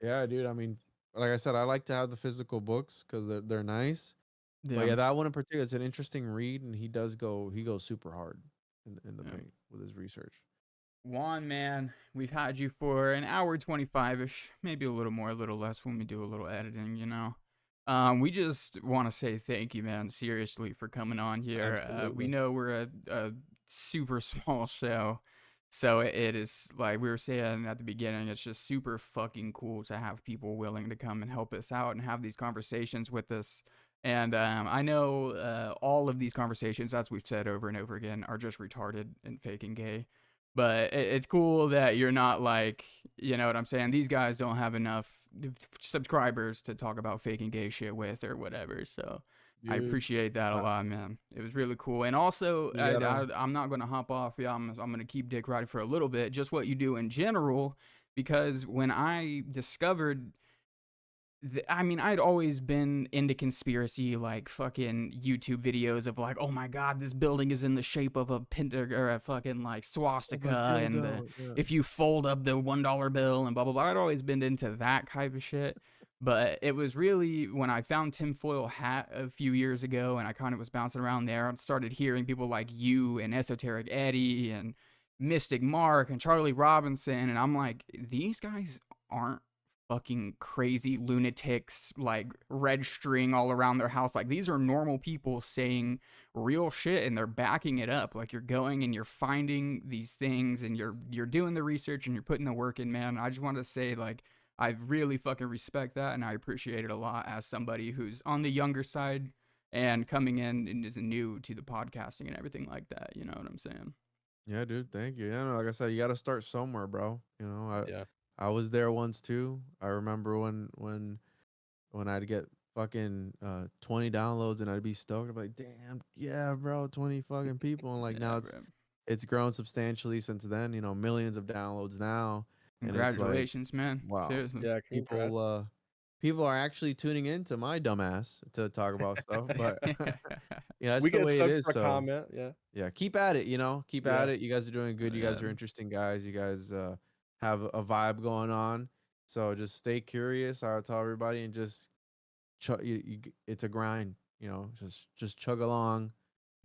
Yeah, dude. I mean, like I said, I like to have the physical books because they're nice. But Yeah. yeah, that one in particular, it's an interesting read, and he goes super hard in the Yeah. paint with his research. Juan, man, we've had you for an hour 25-ish, maybe a little more, a little less when we do a little editing, you know. We just want to say thank you, man, seriously, for coming on here. We Absolutely. know we're a super small show, so it is, like we were saying at the beginning, it's just super fucking cool to have people willing to come and help us out and have these conversations with us. And I know all of these conversations, as we've said over and over again, are just retarded and fake and gay. But it's cool that you're not like, you know what I'm saying? These guys don't have enough subscribers to talk about fake and gay shit with or whatever. So I Dude, appreciate that a lot, man. It was really cool. And also, You gotta- I'm not going to hop off. Yeah, I'm going to keep dick riding for a little bit, just what you do in general. Because when I discovered I mean, I'd always been into conspiracy, like fucking YouTube videos of like, oh my god, this building is in the shape of a or a fucking like swastika, and if you fold up the $1 bill and blah blah blah. I'd always been into that type of shit. But it was really when I found tinfoil hat a few years ago, and I kind of was bouncing around there. I started hearing people like you and Esoteric Eddie and Mystic Mark and Charlie Robinson, and I'm like, these guys aren't fucking crazy lunatics, like red string all around their house. Like, these are normal people saying real shit, and they're backing it up. Like, you're going and you're finding these things, and you're doing the research, and you're putting the work in, man. I just want to say, like, I really fucking respect that, and I appreciate it a lot as somebody who's on the younger side and coming in and is new to the podcasting and everything like that. You know what I'm saying? Yeah, dude. Thank you. Yeah, no, like I said, you got to start somewhere, bro. You know, Yeah. I was there once too. I remember when I'd get fucking 20 downloads and I'd be stoked. I'm like, damn, yeah, bro, 20 fucking people. And like Yeah, now bro. it's grown substantially since then. You know, millions of downloads now. And it's like, Congratulations, man. wow. Seriously. Yeah, congrats. People are actually tuning in to my dumbass to talk about stuff. But yeah, that's we the get way it stuck is. for a So comment. Yeah. yeah, keep at it. You know, keep Yeah. at it. You guys are doing good. You guys Yeah. are interesting guys. You guys have a vibe going on. So just stay curious. I would tell everybody, and just it's a grind. You know, just chug along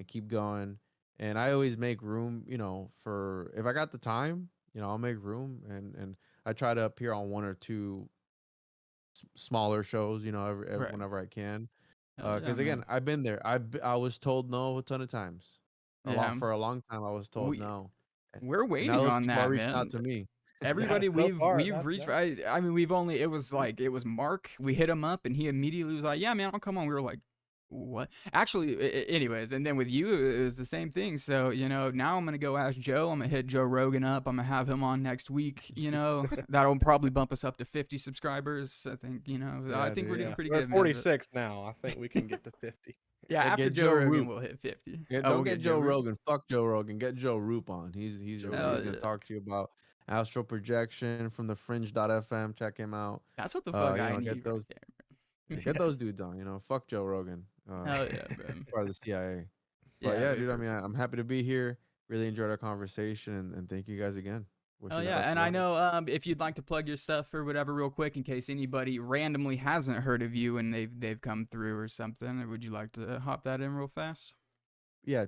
and keep going. And I always make room. You know, for if I got the time, you know, I'll make room, and I try to appear on one or two smaller shows. You know, Right. whenever I can. Hell Because yeah, man. again, I've been there. I was told no a ton of times. Yeah. For a long time, I was told We- no. We're And waiting now those on people that, are reaching man. out to me. Everybody so far, we've not reached. bad. I mean, we've only. It was like it was Mark. We hit him up, and he immediately was like, "Yeah, man, I'll come on." We were like, "What?" Actually, anyways, and then with you, it was the same thing. So you know, now I'm gonna go ask Joe. I'm gonna hit Joe Rogan up. I'm gonna have him on next week. You know, that'll probably bump us up to 50 subscribers. I think. You know, I Yeah, think we're dude, doing Yeah. pretty We're good. at man, but- 46 now. I think we can get to 50. Yeah, Yeah, after get Joe Joe Rogan, Roop. we'll hit 50. Yeah, Oh, don't we'll get Joe Roop. Rogan. Fuck Joe Rogan. Get Joe Roop on. He's Joe gonna yeah. talk to you about astral projection from the fringe.fm. Check him out. That's what the fuck you I know, need. get right those- there. Get those dudes on. You know, fuck Joe Rogan. Hell yeah, bro. Part of the CIA. But yeah, wait dude. I for- mean, I'm happy to be here. really enjoyed our conversation, and thank you guys again. Wish Oh you the yeah, best and of I luck. know if you'd like to plug your stuff or whatever real quick, in case anybody randomly hasn't heard of you and they've come through or something, would you like to hop that in real fast? Yeah,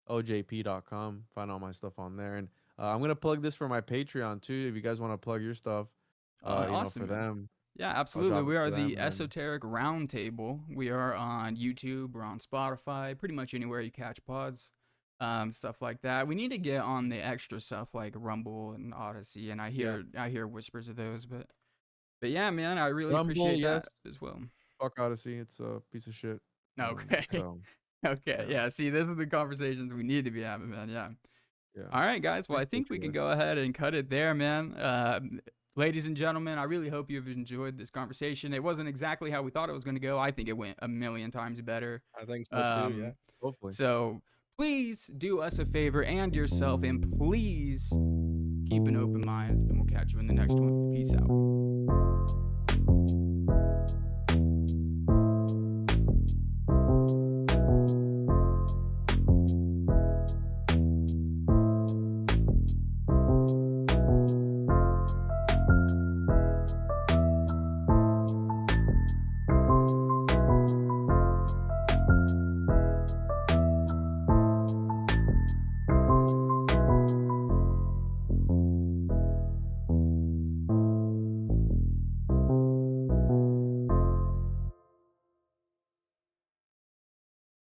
tjojp.com. Find all my stuff on there, and I'm gonna plug this for my Patreon too. If you guys want to plug your stuff, Awesome, for man. them, Yeah, I'll absolutely. drop We it are for them. the Esoteric Roundtable. We are on YouTube. We're on Spotify. Pretty much anywhere you catch pods, stuff like that. We need to get on the extra stuff like Rumble and Odyssey, and I hear whispers of those, but yeah, man, I really Rumble, appreciate yes. that as well. Fuck Odyssey, it's a piece of shit. Okay. So Okay. Yeah. See, this is the conversations we need to be having, man. Yeah. yeah. All right, guys. Well, I Appreciate think we you can guys. go ahead and cut it there, man. Ladies and gentlemen, I really hope you've enjoyed this conversation. It wasn't exactly how we thought it was going to go. I think it went a million times better. I think so too. Yeah. Hopefully. So please do us a favor and yourself, and please keep an open mind, and we'll catch you in the next one. Peace out.